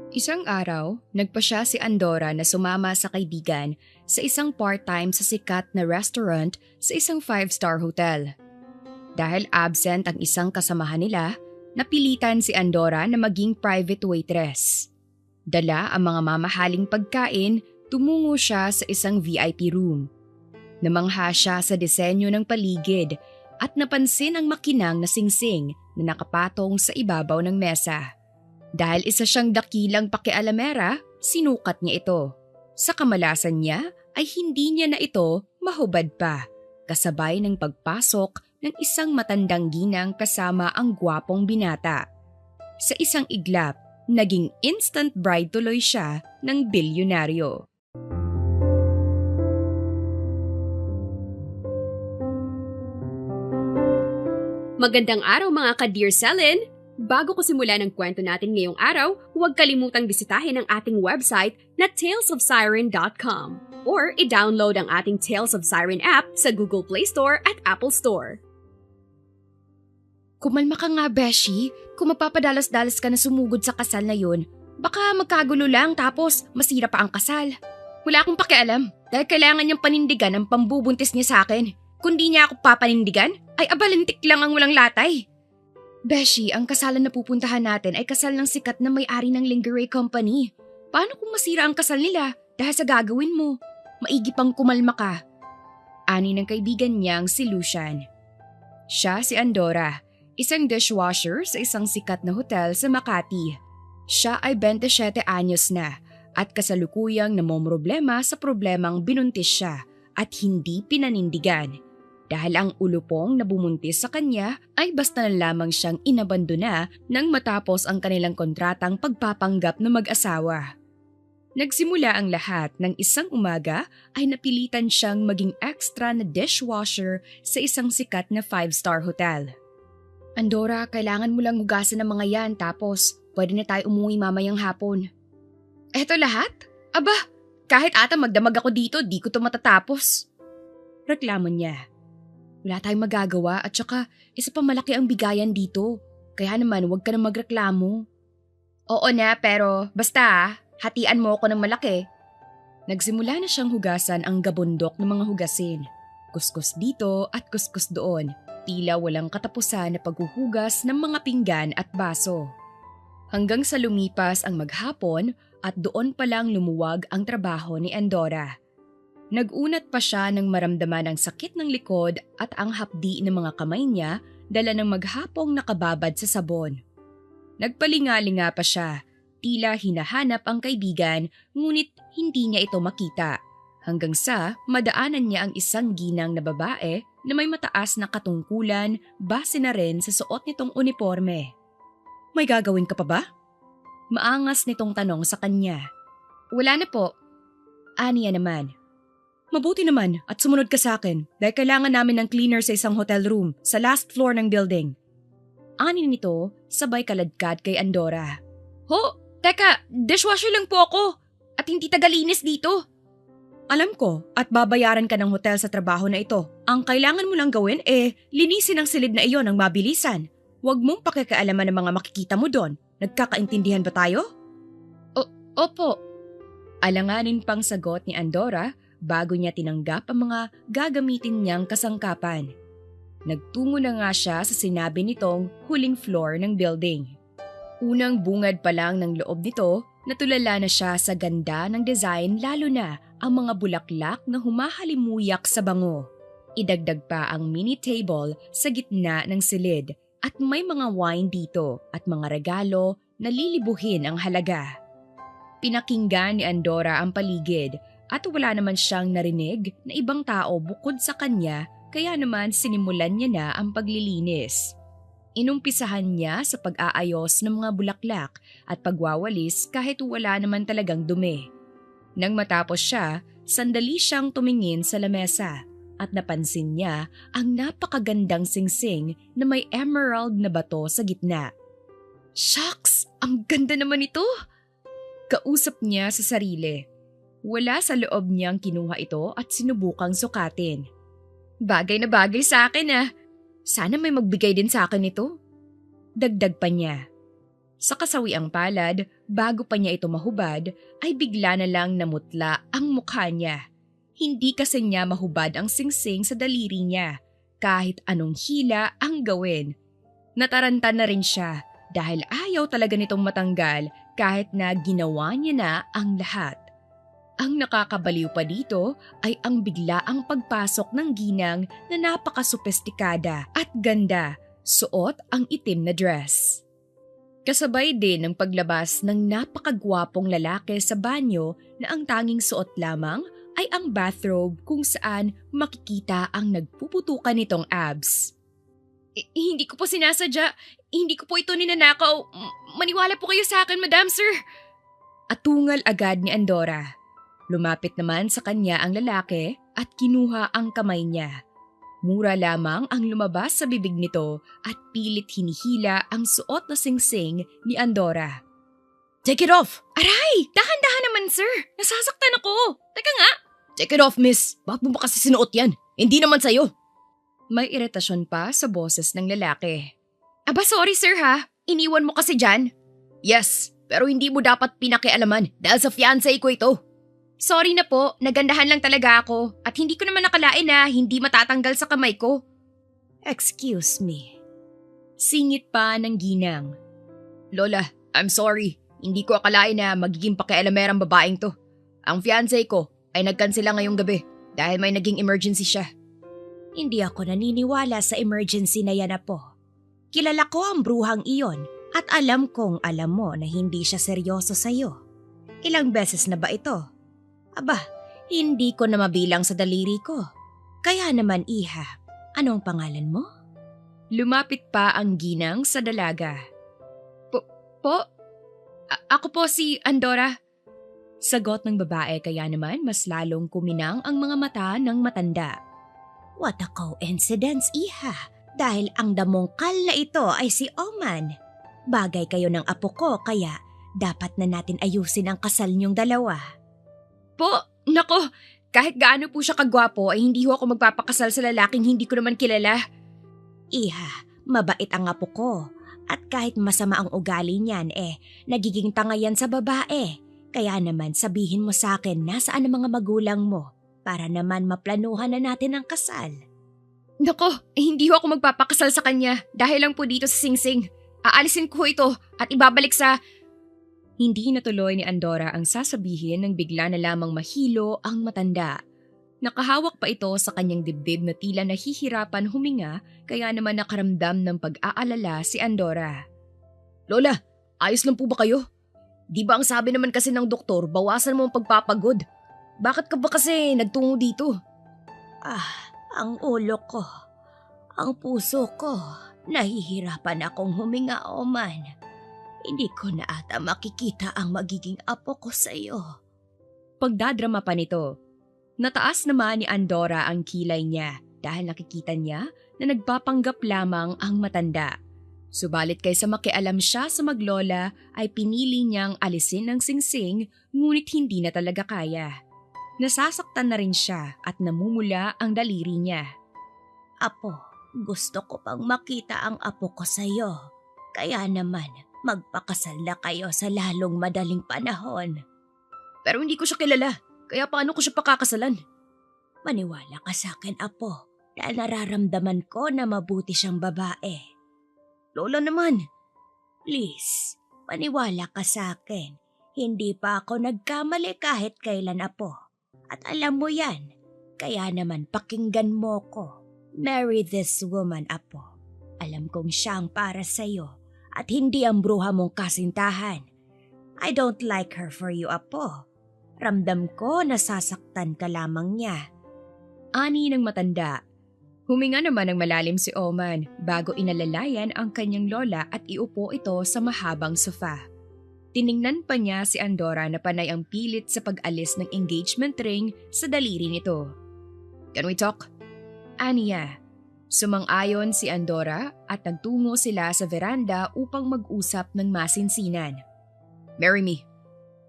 Isang araw, nagpasya si Andora na sumama sa kaibigan sa isang part-time sa sikat na restaurant sa isang five-star hotel. Dahil absent ang isang kasamahan nila, napilitan si Andora na maging private waitress. Dala ang mga mamahaling pagkain, tumungo siya sa isang VIP room. Namangha siya sa disenyo ng paligid at napansin ang makinang na singsing na nakapatong sa ibabaw ng mesa. Dahil isa siyang dakilang pakialamera, sinukat niya ito. Sa kamalasan niya ay hindi niya na ito mahubad pa, kasabay ng pagpasok ng isang matandang ginang kasama ang gwapong binata. Sa isang iglap, naging instant bride tuloy siya ng bilyonaryo. Magandang araw mga ka-Dear Selin! Bago ko simulan ang kwento natin ngayong araw, huwag kalimutang bisitahin ang ating website na talesofsiren.com or i-download ang ating Tales of Siren app sa Google Play Store at Apple Store. Kumalma ka nga, Beshi. Kung magpapadalas-dalas ka na sumugod sa kasal na yun, baka magkagulo lang tapos masira pa ang kasal. Wala akong pakialam dahil kailangan niyang panindigan ang pambubuntis niya sa akin. Kung di niya ako papanindigan, ay abalintik lang ang walang latay. Beshi, ang kasalan na pupuntahan natin ay kasal ng sikat na may-ari ng lingerie company. Paano kung masira ang kasal nila dahil sa gagawin mo? Maigi pang kumalma ka. Ani ng kaibigan niyang si Lucian. Siya si Andora, isang dishwasher sa isang sikat na hotel sa Makati. Siya ay 27 anyos na at kasalukuyang namomroblema sa problemang binuntis siya at hindi pinanindigan. Dahil ang ulupong na bumuntis sa kanya ay basta na lamang siyang inabandona nang matapos ang kanilang kontratang pagpapanggap na mag-asawa. Nagsimula ang lahat ng isang umaga ay napilitan siyang maging extra na dishwasher sa isang sikat na 5-star hotel. Andora, kailangan mo lang hugasan ng mga yan tapos pwede na tayo umuwi mamayang hapon. Eto lahat? Aba, kahit ata magdamag ako dito, di ko to matatapos. Reklamo niya. Wala tayong magagawa at saka isa pa malaki ang bigayan dito. Kaya naman huwag ka na magreklamo. Oo na pero basta hatian mo ako ng malaki. Nagsimula na siyang hugasan ang gabundok ng mga hugasin. Kuskus dito at kuskus doon. Tila walang katapusan na paghuhugas ng mga pinggan at baso. Hanggang sa lumipas ang maghapon at doon pa lang lumuwag ang trabaho ni Andora. Nag-unat pa siya nang maramdaman ang sakit ng likod at ang hapdi ng mga kamay niya dala ng maghapong nakababad sa sabon. Nagpalingalinga pa siya, tila hinahanap ang kaibigan ngunit hindi niya ito makita. Hanggang sa madaanan niya ang isang ginang na babae na may mataas na katungkulan base na rin sa suot nitong uniforme. May gagawin ka pa ba? Maangas nitong tanong sa kanya. Wala na po. Aniya naman. Mabuti naman at sumunod ka sa akin dahil kailangan namin ng cleaner sa isang hotel room sa last floor ng building. Ani nito sabay kaladkad kay Andora. Ho, teka, dishwasher lang po ako at hindi tagalinis dito. Alam ko at babayaran ka ng hotel sa trabaho na ito. Ang kailangan mo lang gawin linisin ang silid na iyon ng mabilisan. Huwag mong pakikialaman ng mga makikita mo doon. Nagkakaintindihan ba tayo? Opo. Alanganin pang sagot ni Andora bago niya tinanggap ang mga gagamitin niyang kasangkapan. Nagtungo na nga siya sa sinabi nitong huling floor ng building. Unang bungad pa lang ng loob nito, natulala na siya sa ganda ng design lalo na ang mga bulaklak na humahalimuyak sa bango. Idagdag pa ang mini table sa gitna ng silid at may mga wine dito at mga regalo na lilibuhin ang halaga. Pinakinggan ni Andora ang paligid at wala naman siyang narinig na ibang tao bukod sa kanya kaya naman sinimulan niya na ang paglilinis. Inumpisahan niya sa pag-aayos ng mga bulaklak at pagwawalis kahit wala naman talagang dumi. Nang matapos siya, sandali siyang tumingin sa lamesa at napansin niya ang napakagandang singsing na may emerald na bato sa gitna. Shucks! Ang ganda naman ito! Kausap niya sa sarili. Wala sa loob niyang kinuha ito at sinubukang sukatin. Bagay na bagay sa akin ah. Sana may magbigay din sa akin ito. Dagdag pa niya. Sa kasawiang palad, bago pa niya ito mahubad, ay bigla na lang namutla ang mukha niya. Hindi kasi niya mahubad ang singsing sa daliri niya, kahit anong hila ang gawin. Nataranta na rin siya dahil ayaw talaga nitong matanggal kahit na ginawa niya na ang lahat. Ang nakakabaliw pa dito ay ang biglaang pagpasok ng ginang na napakasopestikada at ganda, suot ang itim na dress. Kasabay din ng paglabas ng napakagwapong lalaki sa banyo na ang tanging suot lamang ay ang bathrobe kung saan makikita ang nagpuputukan nitong abs. Hindi ko po sinasadya, hindi ko po ito ninanakaw. Maniwala po kayo sa akin, Madam Sir. Atungal agad ni Andorra. Lumapit naman sa kanya ang lalaki at kinuha ang kamay niya. Mura lamang ang lumabas sa bibig nito at pilit hinihila ang suot na singsing ni Andorra. Take it off! Aray! Dahan-dahan naman, sir! Nasasaktan ako! Teka nga! Take it off, miss! Bakit mo ba kasi sinuot yan? Hindi naman sa'yo! May iritasyon pa sa boses ng lalaki. Aba, sorry sir ha. Iniwan mo kasi dyan. Yes, pero hindi mo dapat pinakialaman dahil sa fiancé ko ito. Sorry na po, nagandahan lang talaga ako at hindi ko naman nakalain na hindi matatanggal sa kamay ko. Excuse me. Singit pa ng ginang. Lola, I'm sorry. Hindi ko akalain na magiging pakialamerang babaeng to. Ang fiancé ko ay nagkansela ngayong gabi dahil may naging emergency siya. Hindi ako naniniwala sa emergency na yan, Apo. Kilala ko ang bruhang iyon at alam kong alam mo na hindi siya seryoso sa'yo. Ilang beses na ba ito? Aba, hindi ko na mabilang sa daliri ko. Kaya naman, Iha, anong pangalan mo? Lumapit pa ang ginang sa dalaga. Ako po si Andorra. Sagot ng babae kaya naman mas lalong kuminang ang mga mata ng matanda. What a coincidence, Iha, dahil ang damongkal na ito ay si Oman. Bagay kayo ng apo ko kaya dapat na natin ayusin ang kasal niyong dalawa. Po, nako, kahit gaano po siya kagwapo ay hindi ho ako magpapakasal sa lalaking hindi ko naman kilala. Iha, mabait ang apo ko at kahit masama ang ugali niyan nagiging tanga yan sa babae. Kaya naman sabihin mo sa akin nasaan ang mga magulang mo. Para naman maplanuhan na natin ang kasal. Nako, hindi ho ako magpapakasal sa kanya dahil lang po dito sa singsing. Aalisin ko ito at ibabalik sa... Hindi natuloy ni Andorra ang sasabihin nang bigla na lamang mahilo ang matanda. Nakahawak pa ito sa kanyang dibdib na tila nahihirapan huminga kaya naman nakaramdam ng pag-aalala si Andorra. Lola, ayos lang po ba kayo? Di ba ang sabi naman kasi ng doktor, bawasan mo ang pagpapagod? Bakit ka ba kasi nagtungo dito? Ang ulo ko, ang puso ko, nahihirapan akong huminga, Oman. Hindi ko na ata makikita ang magiging apo ko sa iyo. Pagdadrama pa nito, nataas naman ni Andorra ang kilay niya dahil nakikita niya na nagpapanggap lamang ang matanda. Subalit kaysa makialam siya sa maglola ay pinili niyang alisin ang singsing ngunit hindi na talaga kaya. Nasasaktan na rin siya at namumula ang daliri niya. Apo, gusto ko pang makita ang apo ko sa iyo. Kaya naman, magpakasal na kayo sa lalong madaling panahon. Pero hindi ko siya kilala, kaya paano ko siya pakakasalan? Maniwala ka sa akin, Apo, dahil nararamdaman ko na mabuti siyang babae. Lola naman. Please, maniwala ka sa akin. Hindi pa ako nagkamali kahit kailan, Apo. At alam mo yan, kaya naman pakinggan mo ko. Marry this woman, Apo. Alam kong siyang para sa'yo at hindi ang bruha mong kasintahan. I don't like her for you, Apo. Ramdam ko nasasaktan ka lamang niya. Ani ng matanda. Huminga naman ng malalim si Oman bago inalalayan ang kanyang lola at iupo ito sa mahabang sofa. Tiningnan pa niya si Andorra na panay ang pilit sa pag-alis ng engagement ring sa daliri nito. Can we talk? Aniya. Sumang-ayon si Andorra at nagtungo sila sa veranda upang mag-usap ng masinsinan. Marry me.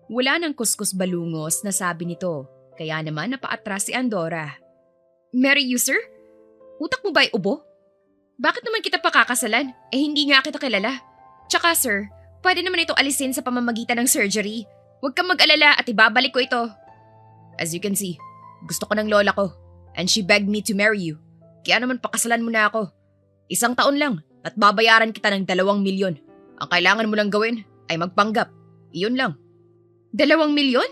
Wala nang kuskus balungos na sabi nito, kaya naman napaatras si Andorra. Marry you, sir? Utak mo ba ay ubo? Bakit naman kita pakakasalan? Hindi nga kita kilala. Tsaka sir, pwede naman ito alisin sa pamamagitan ng surgery. Huwag kang mag-alala at ibabalik ko ito. As you can see, gusto ko ng lola ko and she begged me to marry you. Kaya naman pakasalan mo na ako. 1 taon lang at babayaran kita ng 2 milyon. Ang kailangan mo lang gawin ay magpanggap. Iyon lang. 2 milyon?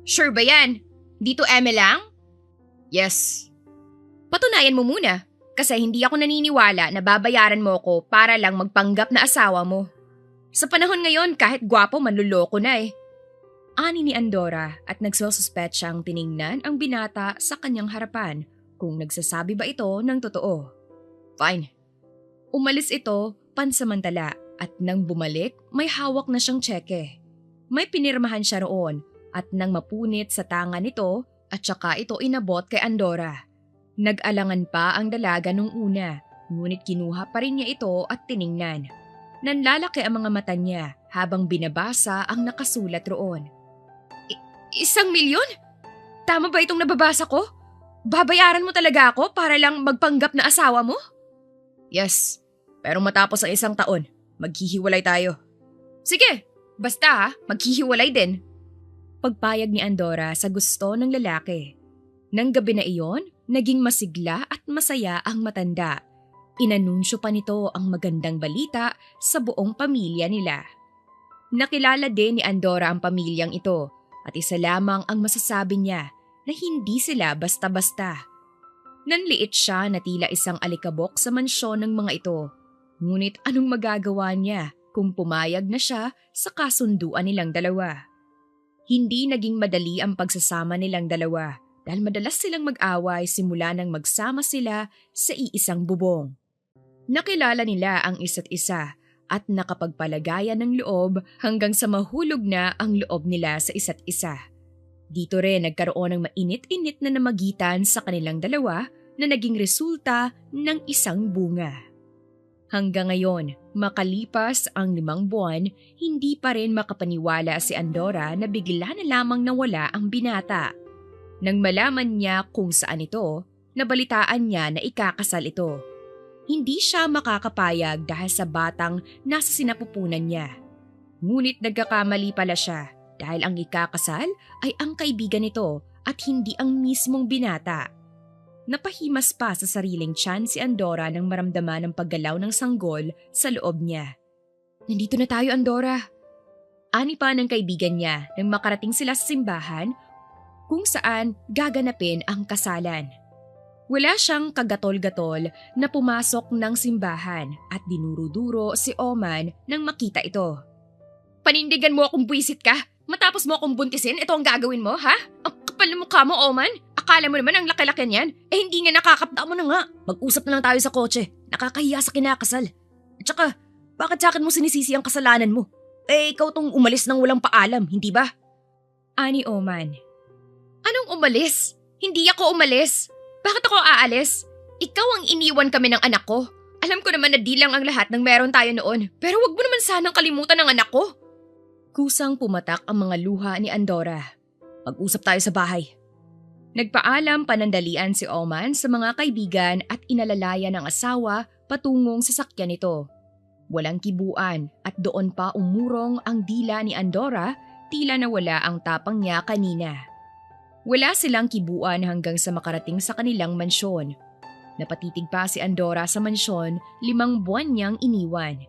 Sure ba yan? Dito eme lang? Yes. Patunayan mo muna kasi hindi ako naniniwala na babayaran mo ko para lang magpanggap na asawa mo. Sa panahon ngayon kahit gwapo manluloko na eh. Ani ni Andorra at nagsususpetsang tiningnan ang binata sa kanyang harapan kung nagsasabi ba ito ng totoo. Fine. Umalis ito pansamantala at nang bumalik may hawak na siyang tseke. May pinirmahan siya roon at nang mapunit sa tangan nito at saka ito inabot kay Andorra. Nag-alangan pa ang dalaga nung una ngunit kinuha pa rin niya ito at tiningnan. Nanlalaki ang mga mata niya habang binabasa ang nakasulat roon. 1 milyon? Tama ba itong nababasa ko? Babayaran mo talaga ako para lang magpanggap na asawa mo? Yes, pero matapos ang 1 taon, maghihiwalay tayo. Sige, basta maghihiwalay din. Pagpayag ni Andorra sa gusto ng lalaki. Nang gabi na iyon, naging masigla at masaya ang matanda. Inanunsyo pa nito ang magandang balita sa buong pamilya nila. Nakilala din ni Andorra ang pamilyang ito at isa lamang ang masasabi niya na hindi sila basta-basta. Nanliit siya na tila isang alikabok sa mansyon ng mga ito. Ngunit anong magagawa niya kung pumayag na siya sa kasunduan nilang dalawa? Hindi naging madali ang pagsasama nilang dalawa dahil madalas silang mag-away simula nang magsama sila sa iisang bubong. Nakilala nila ang isa't isa at nakapagpalagayan ng loob hanggang sa mahulog na ang loob nila sa isa't isa. Dito rin nagkaroon ng mainit-init na namagitan sa kanilang dalawa na naging resulta ng isang bunga. Hanggang ngayon, makalipas ang 5 buwan, hindi pa rin makapaniwala si Andorra na bigla na lamang nawala ang binata. Nang malaman niya kung saan ito, nabalitaan niya na ikakasal ito. Hindi siya makakapayag dahil sa batang nasa sinapupunan niya. Ngunit nagkakamali pala siya dahil ang ikakasal ay ang kaibigan nito at hindi ang mismong binata. Napahimas pa sa sariling tiyan si Andorra nang maramdaman ang paggalaw ng sanggol sa loob niya. Nandito na tayo, Andorra. Ani pa ng kaibigan niya nang makarating sila sa simbahan kung saan gaganapin ang kasalan. Wala siyang kagatol-gatol na pumasok ng simbahan at dinuro-duro si Oman nang makita ito. Panindigan mo akong buwisit ka? Matapos mo akong buntisin, ito ang gagawin mo, ha? Ang kapal ng mukha mo, Oman. Akala mo naman ang laki-laki niyan. Hindi nga nakakapta mo na nga. Mag-usap na lang tayo sa kotse. Nakakahiya sa kinakasal. At saka, bakit sa akin mo sinisisi ang kasalanan mo? Ikaw tong umalis ng walang paalam, hindi ba? Ani Oman. Anong umalis? Hindi ako umalis. Bakit ako aalis? Ikaw ang iniwan kami ng anak ko. Alam ko naman na di lang ang lahat ng meron tayo noon. Pero wag mo naman sanang kalimutan ang anak ko. Kusang pumatak ang mga luha ni Andorra. Mag-usap tayo sa bahay. Nagpaalam panandalian si Oman sa mga kaibigan at inalalaya ng asawa patungong sasakyan nito. Walang kibuan at doon pa umurong ang dila ni Andorra, tila nawala ang tapang niya kanina. Wala silang kibuan hanggang sa makarating sa kanilang mansyon. Napatitig pa si Andorra sa mansyon, 5 buwan niyang iniwan.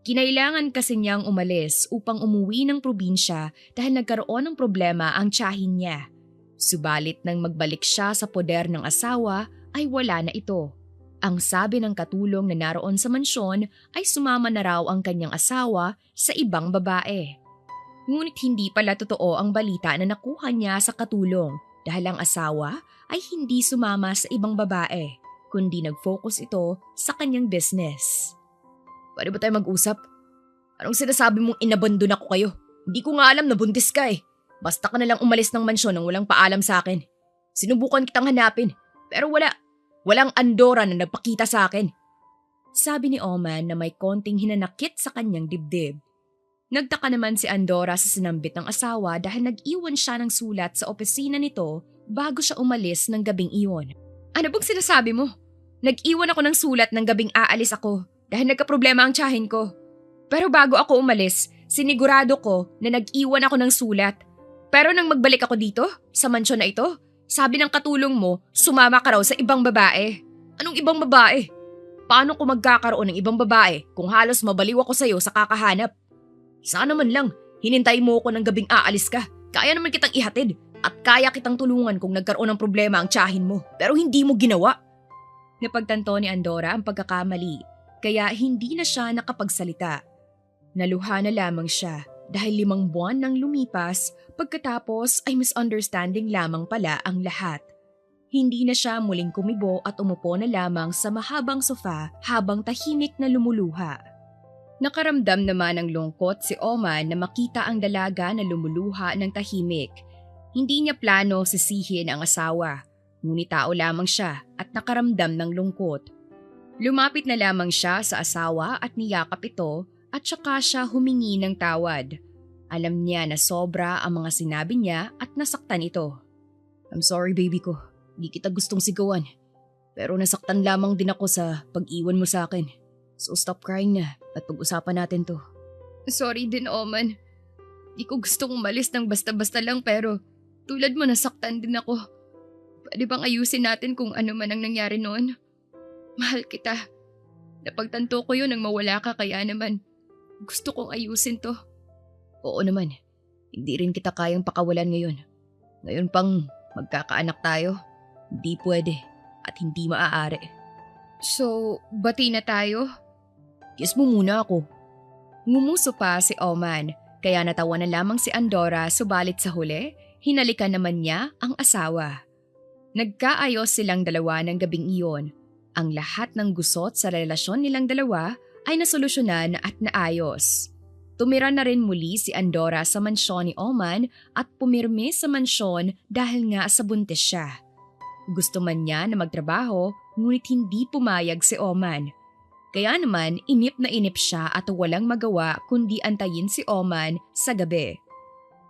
Kinailangan kasi niyang umalis upang umuwi ng probinsya dahil nagkaroon ng problema ang tiyahin niya. Subalit nang magbalik siya sa poder ng asawa ay wala na ito. Ang sabi ng katulong na naroon sa mansyon ay sumama na raw ang kanyang asawa sa ibang babae. Ngunit hindi pala totoo ang balita na nakuha niya sa katulong dahil ang asawa ay hindi sumama sa ibang babae, kundi nag-focus ito sa kanyang business. Pwede ba tayo mag-usap? Anong sinasabi mong inabandon ako kayo? Hindi ko nga alam na buntis ka eh. Basta ka nalang umalis ng mansyon nang walang paalam sa akin. Sinubukan kitang hanapin, pero walang Andorra na nagpakita sa akin. Sabi ni Oman na may konting hinanakit sa kanyang dibdib. Nagtaka naman si Andorra sa sinambit ng asawa dahil nag-iwan siya ng sulat sa opisina nito bago siya umalis ng gabing iyon. Ano bang sinasabi mo? Nag-iwan ako ng sulat ng gabing aalis ako dahil nagkaproblema ang tiyahin ko. Pero bago ako umalis, sinigurado ko na nag-iwan ako ng sulat. Pero nang magbalik ako dito, sa mansyon na ito, sabi ng katulong mo, sumama ka raw sa ibang babae. Anong ibang babae? Paano ko magkakaroon ng ibang babae kung halos mabaliw ako sa'yo sa kakahanap? Sana man lang, hinintay mo ko ng gabing aalis ka. Kaya naman kitang ihatid at kaya kitang tulungan kung nagkaroon ng problema ang tiyahin mo. Pero hindi mo ginawa. Napagtanto ni Andorra ang pagkakamali, kaya hindi na siya nakapagsalita. Naluha na lamang siya dahil 5 buwan nang lumipas pagkatapos ay misunderstanding lamang pala ang lahat. Hindi na siya muling kumibo at umupo na lamang sa mahabang sofa habang tahimik na lumuluha. Nakaramdam naman ng lungkot si Oman na makita ang dalaga na lumuluha ng tahimik. Hindi niya plano sisihin ang asawa, ngunit tao lamang siya at nakaramdam ng lungkot. Lumapit na lamang siya sa asawa at niyakap ito at saka siya humingi ng tawad. Alam niya na sobra ang mga sinabi niya at nasaktan ito. I'm sorry baby ko, di kita gustong sigawan. Pero nasaktan lamang din ako sa pag-iwan mo sa akin. So stop crying na at pag-usapan natin to. Sorry din Oman. Di ko gustong umalis ng basta-basta lang pero tulad mo nasaktan din ako. Pwede bang ayusin natin kung ano man ang nangyari noon? Mahal kita. Napagtanto ko yun nang mawala ka kaya naman gusto kong ayusin to. Oo naman, hindi rin kita kayang pakawalan ngayon. Ngayon pang magkakaanak tayo, hindi pwede at hindi maaari. So, bati na tayo? Kiss mo muna ako. Ngumuso pa si Oman, kaya natawa na lamang si Andorra subalit sa huli, hinalikan naman niya ang asawa. Nagkaayos silang dalawa ng gabing iyon. Ang lahat ng gusot sa relasyon nilang dalawa ay nasolusyonan at naayos. Tumira na rin muli si Andorra sa mansyon ni Oman at pumirme sa mansyon dahil nga sa buntis siya. Gusto man niya na magtrabaho ngunit hindi pumayag si Oman. Kaya naman inip na inip siya at walang magawa kundi antayin si Oman sa gabi.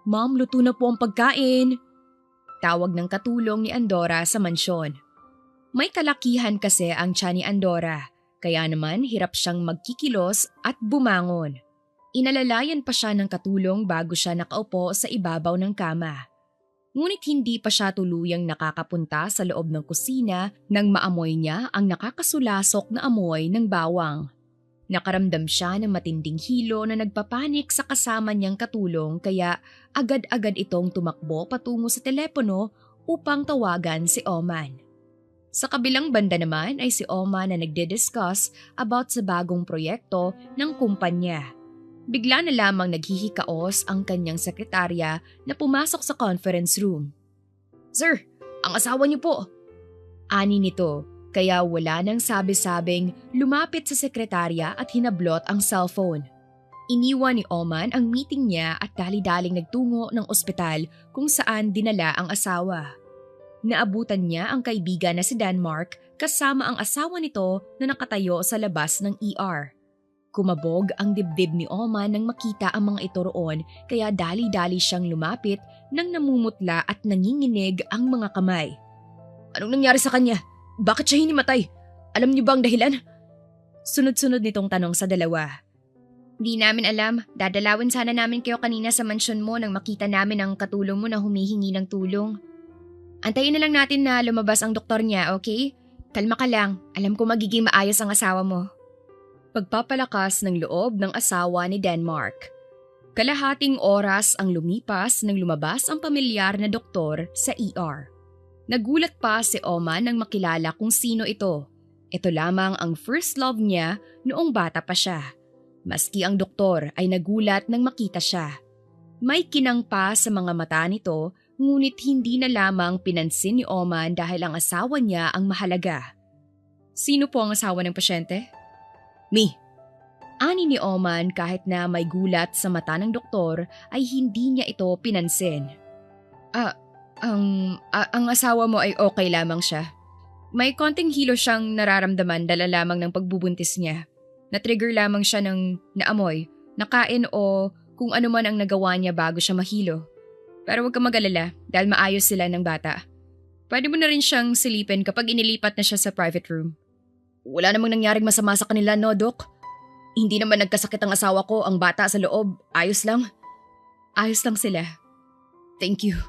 Ma'am, luto na po ang pagkain. Tawag ng katulong ni Andorra sa mansyon. May kalakihan kasi ang tiyan ni Andorra, kaya naman hirap siyang magkikilos at bumangon. Inalalayan pa siya ng katulong bago siya nakaupo sa ibabaw ng kama. Ngunit hindi pa siya tuluyang nakakapunta sa loob ng kusina nang maamoy niya ang nakakasulasok na amoy ng bawang. Nakaramdam siya ng matinding hilo na nagpapanik sa kasama niyang katulong kaya agad-agad itong tumakbo patungo sa telepono upang tawagan si Oman. Sa kabilang banda naman ay si Oman na nagdi-discuss about sa bagong proyekto ng kumpanya. Bigla na lamang naghihikaos ang kanyang sekretarya na pumasok sa conference room. Sir, ang asawa niyo po. Ani nito, kaya wala nang sabi-sabing lumapit sa sekretarya at hinablot ang cellphone. Iniwan ni Oman ang meeting niya at dali-daling nagtungo ng ospital kung saan dinala ang asawa. Naabutan niya ang kaibigan na si Denmark kasama ang asawa nito na nakatayo sa labas ng ER. Kumabog ang dibdib ni Oman nang makita ang mga ito roon kaya dali-dali siyang lumapit nang namumutla at nanginginig ang mga kamay. Anong nangyari sa kanya? Bakit siya hinimatay? Alam niyo ba ang dahilan? Sunod-sunod nitong tanong sa dalawa. Di namin alam. Dadalawin sana namin kayo kanina sa mansyon mo nang makita namin ang katulong mo na humihingi ng tulong. Antayin na lang natin na lumabas ang doktor niya, okay? Kalma ka lang. Alam ko magiging maayos ang asawa mo. Pagpapalakas ng loob ng asawa ni Denmark. Kalahating oras ang lumipas nang lumabas ang pamilyar na doktor sa ER. Nagulat pa si Oman nang makilala kung sino ito. Ito lamang ang first love niya noong bata pa siya. Maski ang doktor ay nagulat nang makita siya. May kinang pa sa mga mata nito ngunit hindi na lamang pinansin ni Oman dahil ang asawa niya ang mahalaga. Sino po ang asawa ng pasyente? Me. Ani ni Oman kahit na may gulat sa mata ng doktor ay hindi niya ito pinansin. Ang asawa mo ay okay lamang siya. May konting hilo siyang nararamdaman dala lamang ng pagbubuntis niya. Na-trigger lamang siya ng naamoy, nakain o kung ano man ang nagawa niya bago siya mahilo. Pero huwag kang mag-alala dahil maayos sila ng bata. Pwede mo na rin siyang silipin kapag inilipat na siya sa private room. Wala namang nangyaring masama sa kanila, no, Dok? Hindi naman nagkasakit ang asawa ko, ang bata sa loob. Ayos lang. Ayos lang sila. Thank you.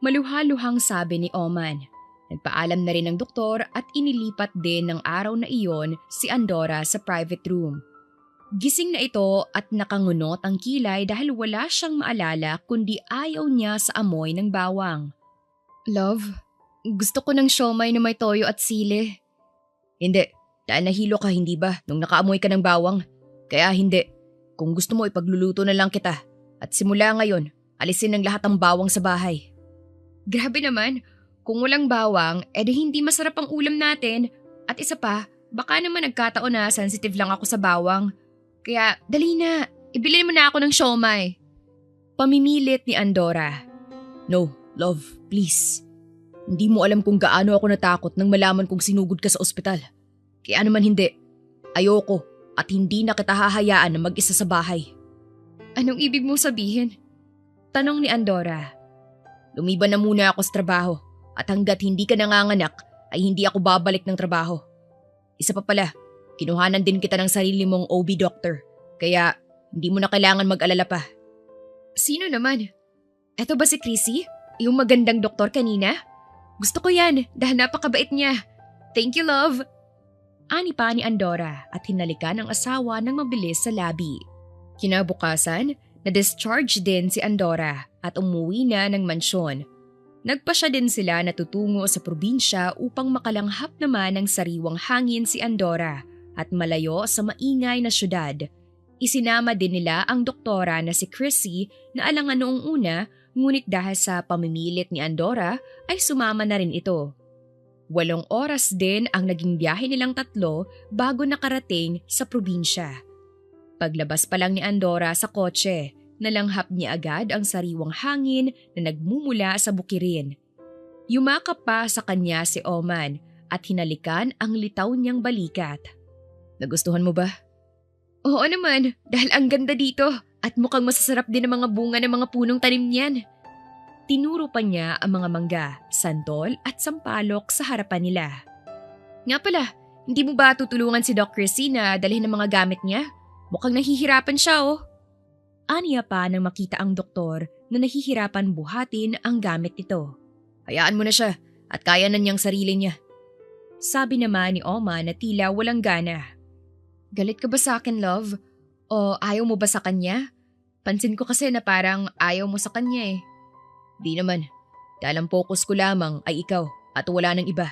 Maluha-luhang sabi ni Oman. Nagpaalam na rin ng doktor at inilipat din ng araw na iyon si Andorra sa private room. Gising na ito at nakangunot ang kilay dahil wala siyang maalala kundi ayaw niya sa amoy ng bawang. Love, gusto ko ng siomay na may toyo at sili. Hindi, dahil nahilo ka hindi ba nung nakaamoy ka ng bawang? Kaya hindi, kung gusto mo ipagluluto na lang kita at simula ngayon, alisin ng lahat ng bawang sa bahay. Grabe naman, kung walang bawang, edi hindi masarap ang ulam natin at isa pa, baka naman nagkataon na sensitive lang ako sa bawang. Kaya dali na, ibilin mo na ako ng siomay. Pamimilit ni Andorra. No, love, please. Hindi mo alam kung gaano ako natakot nang malaman kong sinugod ka sa ospital. Kaya naman hindi. Ayoko at hindi na kita hahayaan na mag-isa sa bahay. Anong ibig mong sabihin? Tanong ni Andorra. Lumiban na muna ako sa trabaho at hanggat hindi ka nanganganak ay hindi ako babalik ng trabaho. Isa pa pala, kinuhanan din kita ng sarili mong OB doctor, kaya hindi mo na kailangan mag-alala pa. Sino naman? Eto ba si Chrissy? Yung magandang doktor kanina? Gusto ko yan dahil napakabait niya. Thank you, love. Ani pa ni Andorra at hinalikan ang asawa ng mabilis sa labi. Kinabukasan, na-discharge din si Andorra at umuwi na ng mansyon. Nagpasya din sila na tutungo sa probinsya upang makalanghap naman ng sariwang hangin si Andorra at malayo sa maingay na syudad. Isinama din nila ang doktora na si Chrissy na alangan noong una, ngunit dahil sa pamimilit ni Andorra ay sumama na rin ito. 8 oras din ang naging biyahe nilang tatlo bago nakarating sa probinsya. Paglabas pa lang ni Andorra sa kotse, nalanghap niya agad ang sariwang hangin na nagmumula sa bukirin. Yumakap pa sa kanya si Oman at hinalikan ang litaw niyang balikat. Nagustuhan mo ba? Oo naman, dahil ang ganda dito at mukhang masasarap din ang mga bunga ng mga punong tanim niyan. Tinuro pa niya ang mga mangga, santol at sampalok sa harapan nila. Nga pala, hindi mo ba tutulungan si Doc Chrissy na dalhin ang mga gamit niya? Mukhang nahihirapan siya oh. Aniya pa nang makita ang doktor na nahihirapan buhatin ang gamit nito. Hayaan mo na siya at kaya na niyang sarili niya. Sabi naman ni Oma na tila walang gana. Galit ka ba sa akin, love? O ayaw mo ba sa kanya? Pansin ko kasi na parang ayaw mo sa kanya eh. Di naman. Dahil ang focus ko lamang ay ikaw at wala nang iba.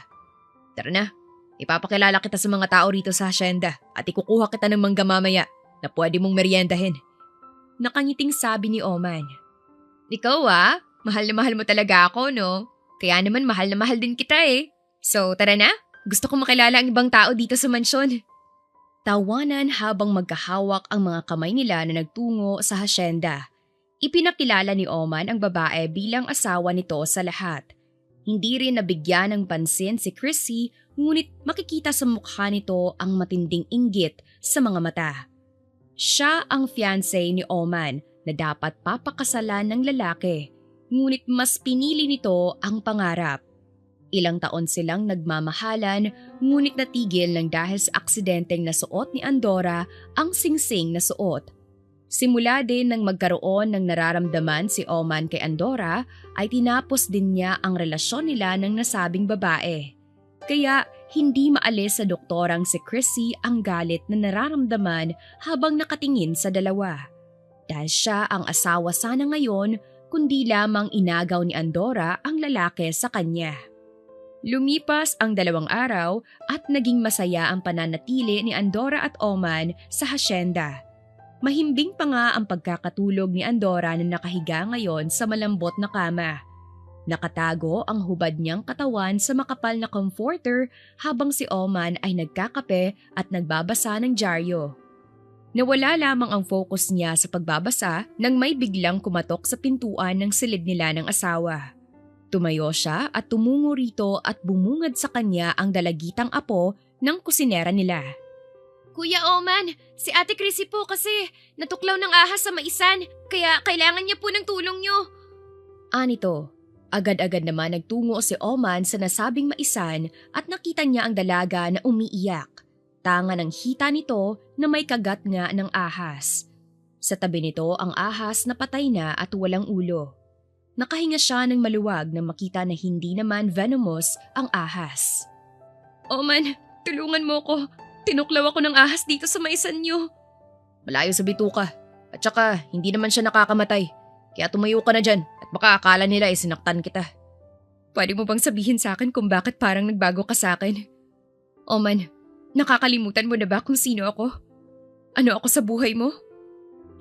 Tara na, ipapakilala kita sa mga tao rito sa hasyenda at ikukuha kita ng mangga mamaya na pwede mong meriendahin. Nakangiting sabi ni Oman. Ikaw mahal na mahal mo talaga ako no? Kaya naman mahal na mahal din kita eh. So tara na, gusto ko makilala ang ibang tao dito sa mansyon. Tawanan habang magkahawak ang mga kamay nila na nagtungo sa hasyenda. Ipinakilala ni Oman ang babae bilang asawa nito sa lahat. Hindi rin nabigyan ng pansin si Chrissy ngunit makikita sa mukha nito ang matinding inggit sa mga mata. Siya ang fiancé ni Oman na dapat papakasalan ng lalaki, ngunit mas pinili nito ang pangarap. Ilang taon silang nagmamahalan, ngunit natigil ng dahil sa aksidenteng nasuot ni Andorra ang singsing na suot. Simula din nang magkaroon ng nararamdaman si Oman kay Andorra ay tinapos din niya ang relasyon nila ng nasabing babae. Kaya hindi maalis sa doktorang si Chrissy ang galit na nararamdaman habang nakatingin sa dalawa. Dahil siya ang asawa sana ngayon, kundi lamang inagaw ni Andorra ang lalaki sa kanya. Lumipas ang 2 araw at naging masaya ang pananatili ni Andorra at Oman sa hasyenda. Mahimbing pa nga ang pagkakatulog ni Andorra na nakahiga ngayon sa malambot na kama. Nakatago ang hubad niyang katawan sa makapal na comforter habang si Oman ay nagkakape at nagbabasa ng dyaryo. Nawala lamang ang focus niya sa pagbabasa nang may biglang kumatok sa pintuan ng silid nila ng asawa. Tumayo siya at tumungo rito at bumungad sa kanya ang dalagitang apo ng kusinera nila. Kuya Oman, si Ate Chrissy po kasi natuklaw ng ahas sa maisan kaya kailangan niya po ng tulong niyo. Anito. Agad-agad naman nagtungo si Oman sa nasabing maisan at nakita niya ang dalaga na umiiyak. Tanga ng hita nito na may kagat nga ng ahas. Sa tabi nito ang ahas na patay na at walang ulo. Nakahinga siya ng maluwag na makita na hindi naman venomous ang ahas. Oman, tulungan mo ko. Tinuklaw ako ng ahas dito sa maisan niyo. Malayo sa bituka. At saka hindi naman siya nakakamatay. Kaya tumayo ka na dyan at baka akala nila ay sinaktan kita. Pwede mo bang sabihin sa akin kung bakit parang nagbago ka sa akin? Oman, nakakalimutan mo na ba kung sino ako? Ano ako sa buhay mo?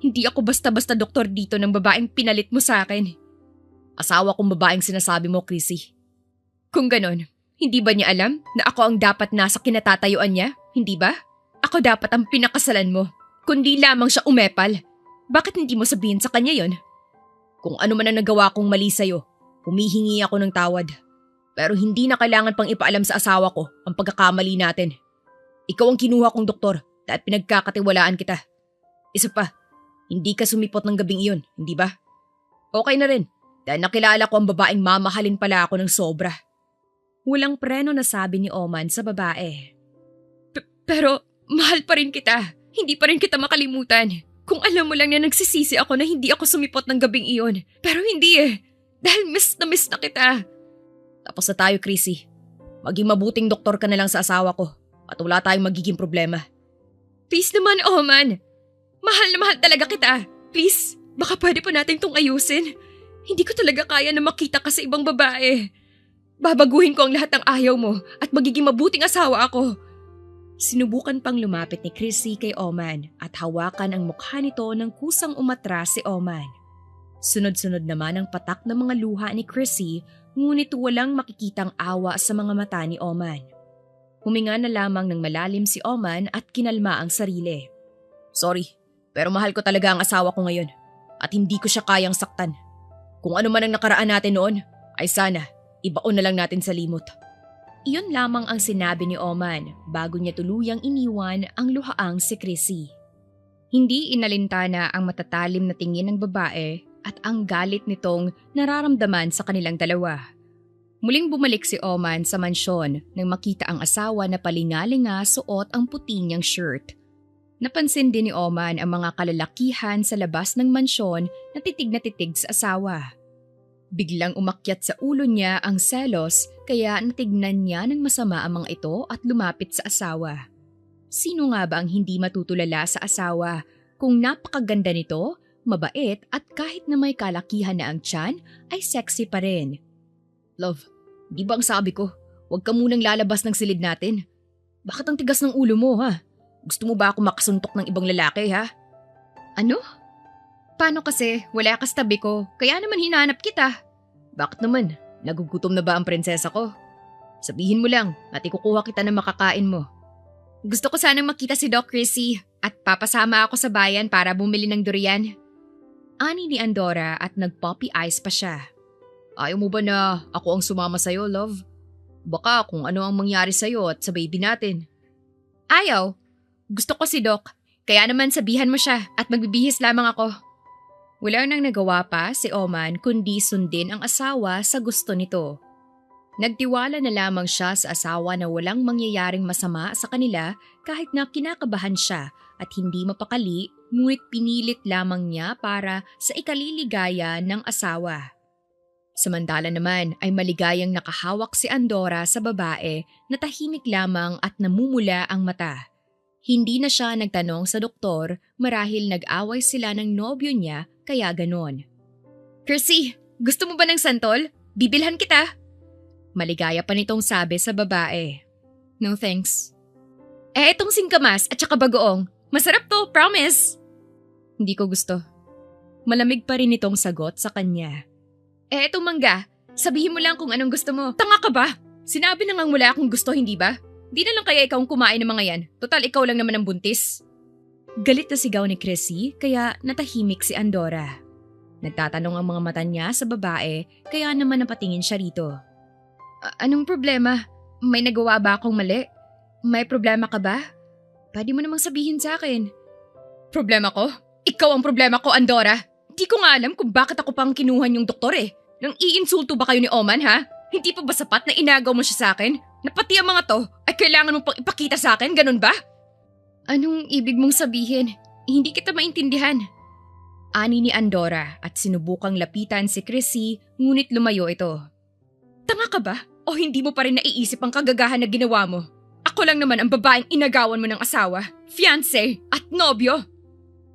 Hindi ako basta-basta doktor dito ng babaeng pinalit mo sa akin. Asawa kong babaeng sinasabi mo, Chrissy. Kung ganon, hindi ba niya alam na ako ang dapat nasa kinatatayuan niya? Hindi ba? Ako dapat ang pinakasalan mo. Kundi lamang siya umepal. Bakit hindi mo sabihin sa kanya yon? Kung ano man ang nagawa kong mali sa'yo, humihingi ako ng tawad. Pero hindi na kailangan pang ipaalam sa asawa ko ang pagkakamali natin. Ikaw ang kinuha kong doktor dahil pinagkakatiwalaan kita. Isa pa, hindi ka sumipot ng gabing iyon, hindi ba? Okay na rin, dahil nakilala ko ang babaeng mamahalin pala ako ng sobra. Walang preno na sabi ni Oman sa babae. Pero mahal pa rin kita. Hindi pa rin kita makalimutan. Kung alam mo lang na nagsisisi ako na hindi ako sumipot ng gabing iyon. Pero hindi eh. Dahil miss na kita. Tapos na tayo, Chrissy. Maging mabuting doktor ka na lang sa asawa ko at wala tayong magiging problema. Please naman, Oman. Mahal na mahal talaga kita. Please, baka pwede pa natin tong ayusin. Hindi ko talaga kaya na makita ka sa ibang babae. Babaguhin ko ang lahat ng ayaw mo at magiging mabuting asawa ako. Sinubukan pang lumapit ni Chrissy kay Oman at hawakan ang mukha nito nang kusang umatras si Oman. Sunod-sunod naman ang patak ng mga luha ni Chrissy, ngunit walang makikitang awa sa mga mata ni Oman. Huminga na lamang ng malalim si Oman at kinalma ang sarili. Sorry, pero mahal ko talaga ang asawa ko ngayon at hindi ko siya kayang saktan. Kung ano man ang nakaraan natin noon, ay sana ibaon na lang natin sa limot. Iyon lamang ang sinabi ni Oman bago niya tuluyang iniwan ang luhaang si Chrissy. Hindi inalintana ang matatalim na tingin ng babae at ang galit nitong nararamdaman sa kanilang dalawa. Muling bumalik si Oman sa mansyon nang makita ang asawa na palingalinga suot ang puti niyang shirt. Napansin din ni Oman ang mga kalalakihan sa labas ng mansyon na titig sa asawa. Biglang umakyat sa ulo niya ang selos kaya natignan niya ng masama ang mga ito at lumapit sa asawa. Sino nga ba ang hindi matutulala sa asawa kung napakaganda nito, mabait at kahit na may kalakihan na ang tiyan ay sexy pa rin? Love, di ba ang sabi ko, huwag ka munang lalabas ng silid natin. Bakit ang tigas ng ulo mo ha? Gusto mo ba ako makasuntok ng ibang lalaki ha? Ano? Paano kasi wala ka sa tabi ko, kaya naman hinanap kita. Bakit naman? Nagugutom na ba ang prinsesa ko? Sabihin mo lang at ikukuha kita ng makakain mo. Gusto ko sanang makita si Doc Chrissy at papasama ako sa bayan para bumili ng durian. Ani ni Andora at nag-poppy eyes pa siya. Ayaw mo ba na ako ang sumama sa'yo, love? Baka kung ano ang mangyari sa'yo at sa baby natin. Ayaw. Gusto ko si Doc, kaya naman sabihan mo siya at magbibihis lamang ako. Wala nang nagawa pa si Oman kundi sundin ang asawa sa gusto nito. Nagtiwala na lamang siya sa asawa na walang mangyayaring masama sa kanila kahit na kinakabahan siya at hindi mapakali, ngunit pinilit lamang niya para sa ikaliligaya ng asawa. Samantala naman ay maligayang nakahawak si Andora sa babae na tahimik lamang at namumula ang mata. Hindi na siya nagtanong sa doktor marahil nag-away sila ng nobyo niya kaya ganon. Chrissy, gusto mo ba ng santol? Bibilhan kita. Maligaya pa nitong sabi sa babae. No thanks. Itong singkamas at saka bagoong. Masarap to, promise. Hindi ko gusto. Malamig pa rin itong sagot sa kanya. Itong mangga, sabihin mo lang kung anong gusto mo. Tanga ka ba? Sinabi na ngang wala akong gusto, hindi ba? Di na lang kaya ikaw ang kumain ng mga yan. Total, ikaw lang naman ang buntis. Galit na sigaw ni Chrissy kaya natahimik si Andora. Nagtatanong ang mga mata niya sa babae kaya naman napatingin siya rito. Anong problema? May nagawa ba akong mali? May problema ka ba? Pwede mo namang sabihin sa akin. Problema ko? Ikaw ang problema ko, Andora. Di ko nga alam kung bakit ako pang kinuha yung doktor eh. Nang iinsulto ba kayo ni Oman, ha? Hindi pa ba sapat na inagaw mo siya sa akin? Na pati ang mga to ay kailangan mo pang ipakita sa akin, ganun ba? Anong ibig mong sabihin? Hindi kita maintindihan. Ani ni Andora at sinubukang lapitan si Chrissy ngunit lumayo ito. Tanga ka ba? O hindi mo pa rin naiisip ang kagagahan na ginawa mo? Ako lang naman ang babaeng inagawan mo ng asawa, fiancé at nobyo.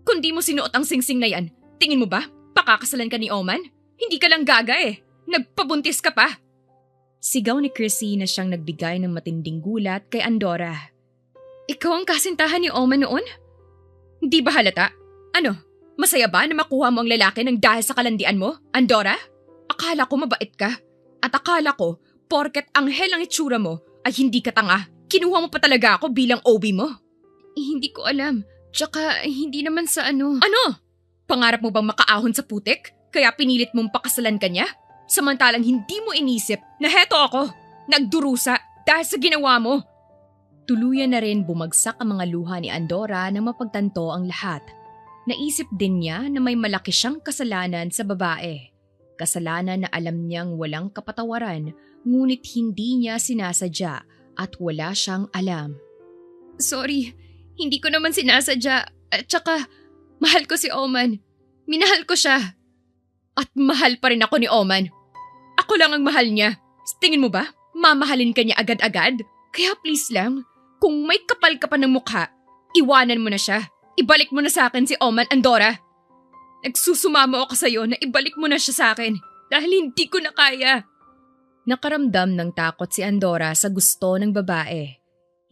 Kung di mo sinuot ang singsing na yan, tingin mo ba pakakasalan ka ni Oman? Hindi ka lang gaga eh. Nagpabuntis ka pa. Sigaw ni Chrissy na siyang nagbigay ng matinding gulat kay Andora. Ikaw ang kasintahan ni Oman noon? Hindi ba halata? Ano, masaya ba na makuha mo ang lalaki ng dahil sa kalandian mo, Andora? Akala ko mabait ka. At akala ko, porket anghel ang itsura mo, ay hindi ka tanga. Kinuha mo pa talaga ako bilang OB mo. Hindi ko alam. Tsaka hindi naman sa ano. Ano? Pangarap mo bang makaahon sa putik? Kaya pinilit mong pakasalan ka niya? Samantalang hindi mo inisip na heto ako, nagdurusa dahil sa ginawa mo. Tuluyan na rin bumagsak ang mga luha ni Andora nang mapagtanto ang lahat. Naisip din niya na may malaki siyang kasalanan sa babae. Kasalanan na alam niyang walang kapatawaran, ngunit hindi niya sinasadya at wala siyang alam. Sorry, hindi ko naman sinasadya. At saka, mahal ko si Oman. Minahal ko siya. At mahal pa rin ako ni Oman. Ako lang ang mahal niya. Tingin mo ba, mamahalin ka niya agad-agad? Kaya please lang, kung may kapal ka pa ng mukha, iwanan mo na siya. Ibalik mo na sa akin si Oman, Andora. Nagsusumamo ako sa'yo na ibalik mo na siya sa akin dahil hindi ko na kaya. Nakaramdam ng takot si Andora sa gusto ng babae.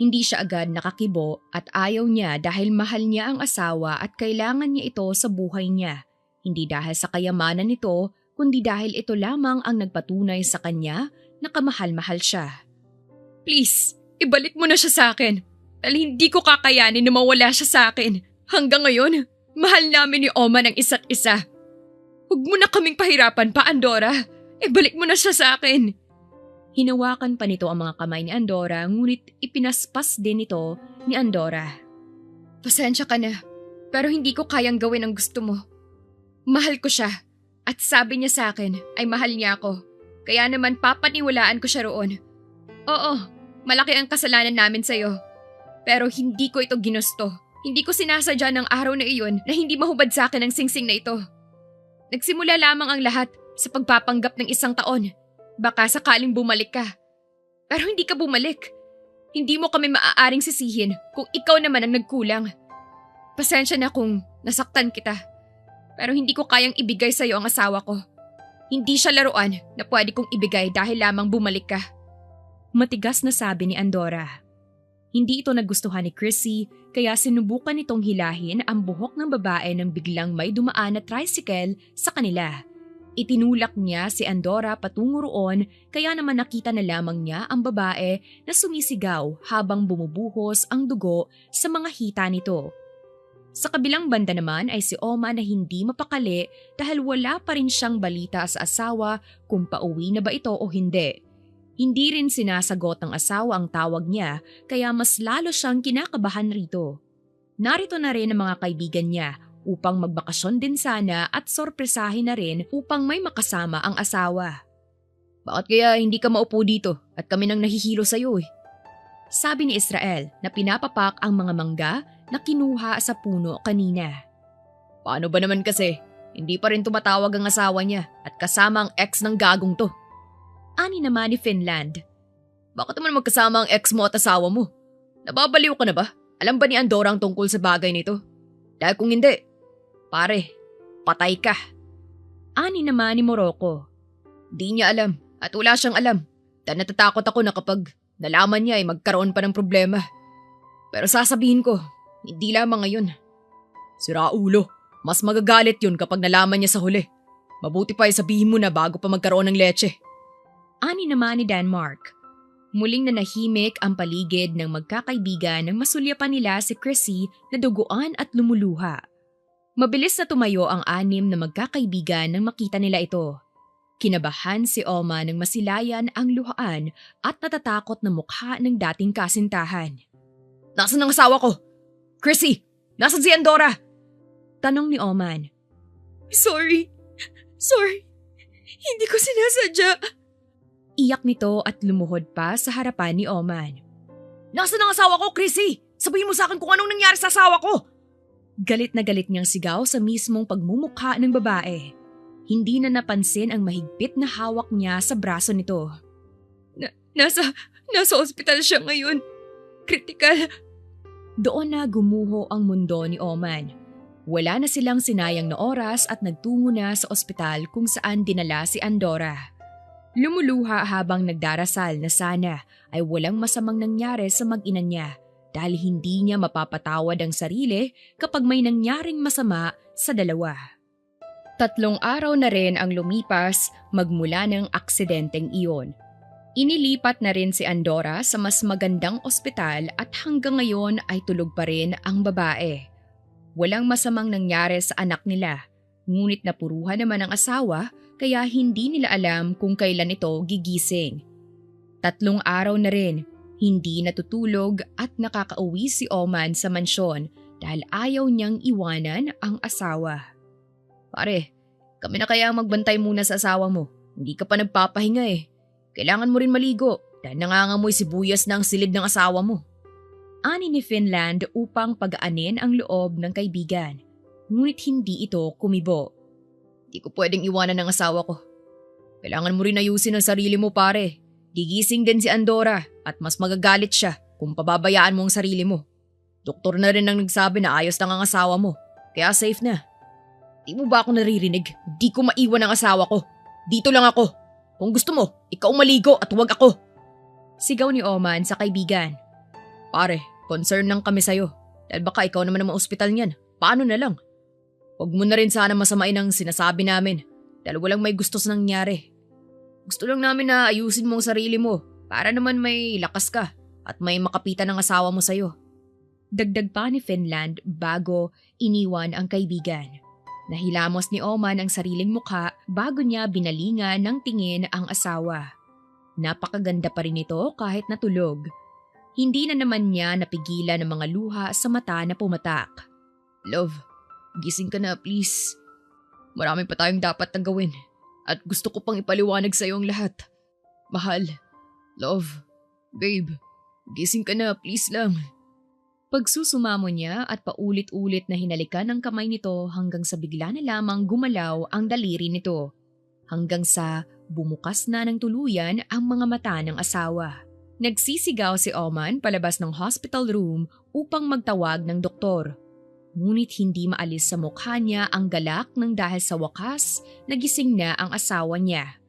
Hindi siya agad nakakibo at ayaw niya dahil mahal niya ang asawa at kailangan niya ito sa buhay niya. Hindi dahil sa kayamanan nito, kundi dahil ito lamang ang nagpatunay sa kanya na kamahal-mahal siya. Please, ibalik mo na siya sa akin. Dahil hindi ko kakayanin na mawala siya sa akin. Hanggang ngayon, mahal namin ni Oman ang isa't isa. Huwag mo na kaming pahirapan pa, Andora. Ibalik mo na siya sa akin. Hinawakan pa nito ang mga kamay ni Andora ngunit ipinaspas din ito ni Andora. Pasensya ka na, pero hindi ko kayang gawin ang gusto mo. Mahal ko siya at sabi niya sa akin ay mahal niya ako. Kaya naman papaniwalaan ko siya roon. Oo, malaki ang kasalanan namin sa'yo. Pero hindi ko ito ginusto. Hindi ko sinasadya ng araw na iyon na hindi mahubad sa akin ang singsing na ito. Nagsimula lamang ang lahat sa pagpapanggap ng 1 taon. Baka sakaling bumalik ka. Pero hindi ka bumalik. Hindi mo kami maaaring sisihin kung ikaw naman ang nagkulang. Pasensya na kung nasaktan kita. Pero hindi ko kayang ibigay sa'yo ang asawa ko. Hindi siya laruan na pwede kong ibigay dahil lamang bumalik ka. Matigas na sabi ni Andora. Hindi ito nagustuhan ni Chrissy kaya sinubukan nitong hilahin ang buhok ng babae nang biglang may dumaan na tricycle sa kanila. Itinulak niya si Andora patungo roon kaya naman nakita na lamang niya ang babae na sumisigaw habang bumubuhos ang dugo sa mga hita nito. Sa kabilang banda naman ay si Oma na hindi mapakali dahil wala pa rin siyang balita sa asawa kung pauwi na ba ito o hindi. Hindi rin sinasagot ng asawa ang tawag niya kaya mas lalo siyang kinakabahan rito. Narito na rin ang mga kaibigan niya upang magbakasyon din sana at sorpresahin na rin upang may makasama ang asawa. Bakit kaya hindi ka maupo dito at kami nang nahihilo sa iyo Sabi ni Israel na pinapapak ang mga mangga na kinuha sa puno kanina. Paano ba naman kasi? Hindi pa rin tumatawag ang asawa niya at kasama ang ex ng gagong to. Ani naman ni Finland. Bakit naman magkasama ang ex mo at asawa mo? Nababaliw ka na ba? Alam ba ni Andora ang tungkol sa bagay nito? Dahil kung hindi, pare, patay ka. Ani naman ni Morocco. Di niya alam at wala siyang alam. Dahil natatakot ako na kapag nalaman niya ay magkaroon pa ng problema. Pero sasabihin ko, hindi lamang ngayon. Sira ulo, mas magagalit yun kapag nalaman niya sa huli. Mabuti pa ay sabihin mo na bago pa magkaroon ng leche. Ani naman ni Denmark. Muling nanahimik ang paligid ng magkakaibigan nang masulyapan nila si Chrissy na duguan at lumuluha. Mabilis na tumayo ang anim na magkakaibigan nang makita nila ito. Kinabahan si Oma nang masilayan ang luhaan at natatakot na mukha ng dating kasintahan. Nasaan ang asawa ko? Chrissy, nasaan si Andora? Tanong ni Oman. Sorry. Hindi ko sinasadya. Iyak nito at lumuhod pa sa harapan ni Oman. Nasaan ang asawa ko, Chrissy? Sabihin mo sa akin kung anong nangyari sa asawa ko. Galit na galit niyang sigaw sa mismong pagmumukha ng babae. Hindi na napansin ang mahigpit na hawak niya sa braso nito. Nasa ospital siya ngayon. Critical. Doon na gumuho ang mundo ni Oman. Wala na silang sinayang na oras at nagtungo na sa ospital kung saan dinala si Andorra. Lumuluha habang nagdarasal na sana ay walang masamang nangyari sa mag-ina niya dahil hindi niya mapapatawad ang sarili kapag may nangyaring masama sa dalawa. 3 araw na rin ang lumipas magmula ng aksidenteng iyon. Inilipat na rin si Andorra sa mas magandang ospital at hanggang ngayon ay tulog pa rin ang babae. Walang masamang nangyari sa anak nila, ngunit napuruhan naman ang asawa kaya hindi nila alam kung kailan ito gigising. 3 araw na rin, hindi natutulog at nakakauwi si Oman sa mansyon dahil ayaw niyang iwanan ang asawa. Pare, kami na kaya magbantay muna sa asawa mo. Hindi ka pa nagpapahinga eh. Kailangan mo rin maligo dahil nangangamoy sibuyas na ang silid ng asawa mo. Ani ni Finland upang pagaanin ang loob ng kaibigan, ngunit hindi ito kumibo. Di ko pwedeng iwanan ng asawa ko. Kailangan mo rin ayusin ang sarili mo pare. Gigising din si Andorra at mas magagalit siya kung pababayaan mo ang sarili mo. Doktor na rin ang nagsabi na ayos lang ang asawa mo, kaya safe na. Di mo ba ako naririnig? Di ko maiwan ang asawa ko. Dito lang ako. Kung gusto mo, ikaw maligo at huwag ako. Sigaw ni Oman sa kaibigan. Pare, concern lang kami sa'yo. Dahil baka ikaw naman ang ospital niyan. Paano na lang? Huwag mo na rin sana masamain ang sinasabi namin. Dahil walang may gusto sa nangyari. Gusto lang namin na ayusin mo ang sarili mo para naman may lakas ka at may makapitan ng asawa mo sa'yo. Dagdag pa ni Finland bago iniwan ang kaibigan. Nahilamos ni Oman ang sariling mukha bago niya binalingan ng tingin ang asawa. Napakaganda pa rin ito kahit natulog. Hindi na naman niya napigilan ang mga luha sa mata na pumatak. Love, gising ka na please. Marami pa tayong dapat na gawin at gusto ko pang ipaliwanag sa iyo ang lahat. Mahal, love, babe, gising ka na please lang. Pagsusumamo niya at paulit-ulit na hinalikan ang kamay nito hanggang sa bigla na lamang gumalaw ang daliri nito. Hanggang sa bumukas na ng tuluyan ang mga mata ng asawa. Nagsisigaw si Oman palabas ng hospital room upang magtawag ng doktor. Ngunit hindi maalis sa mukha niya ang galak ng dahil sa wakas nagising na ang asawa niya.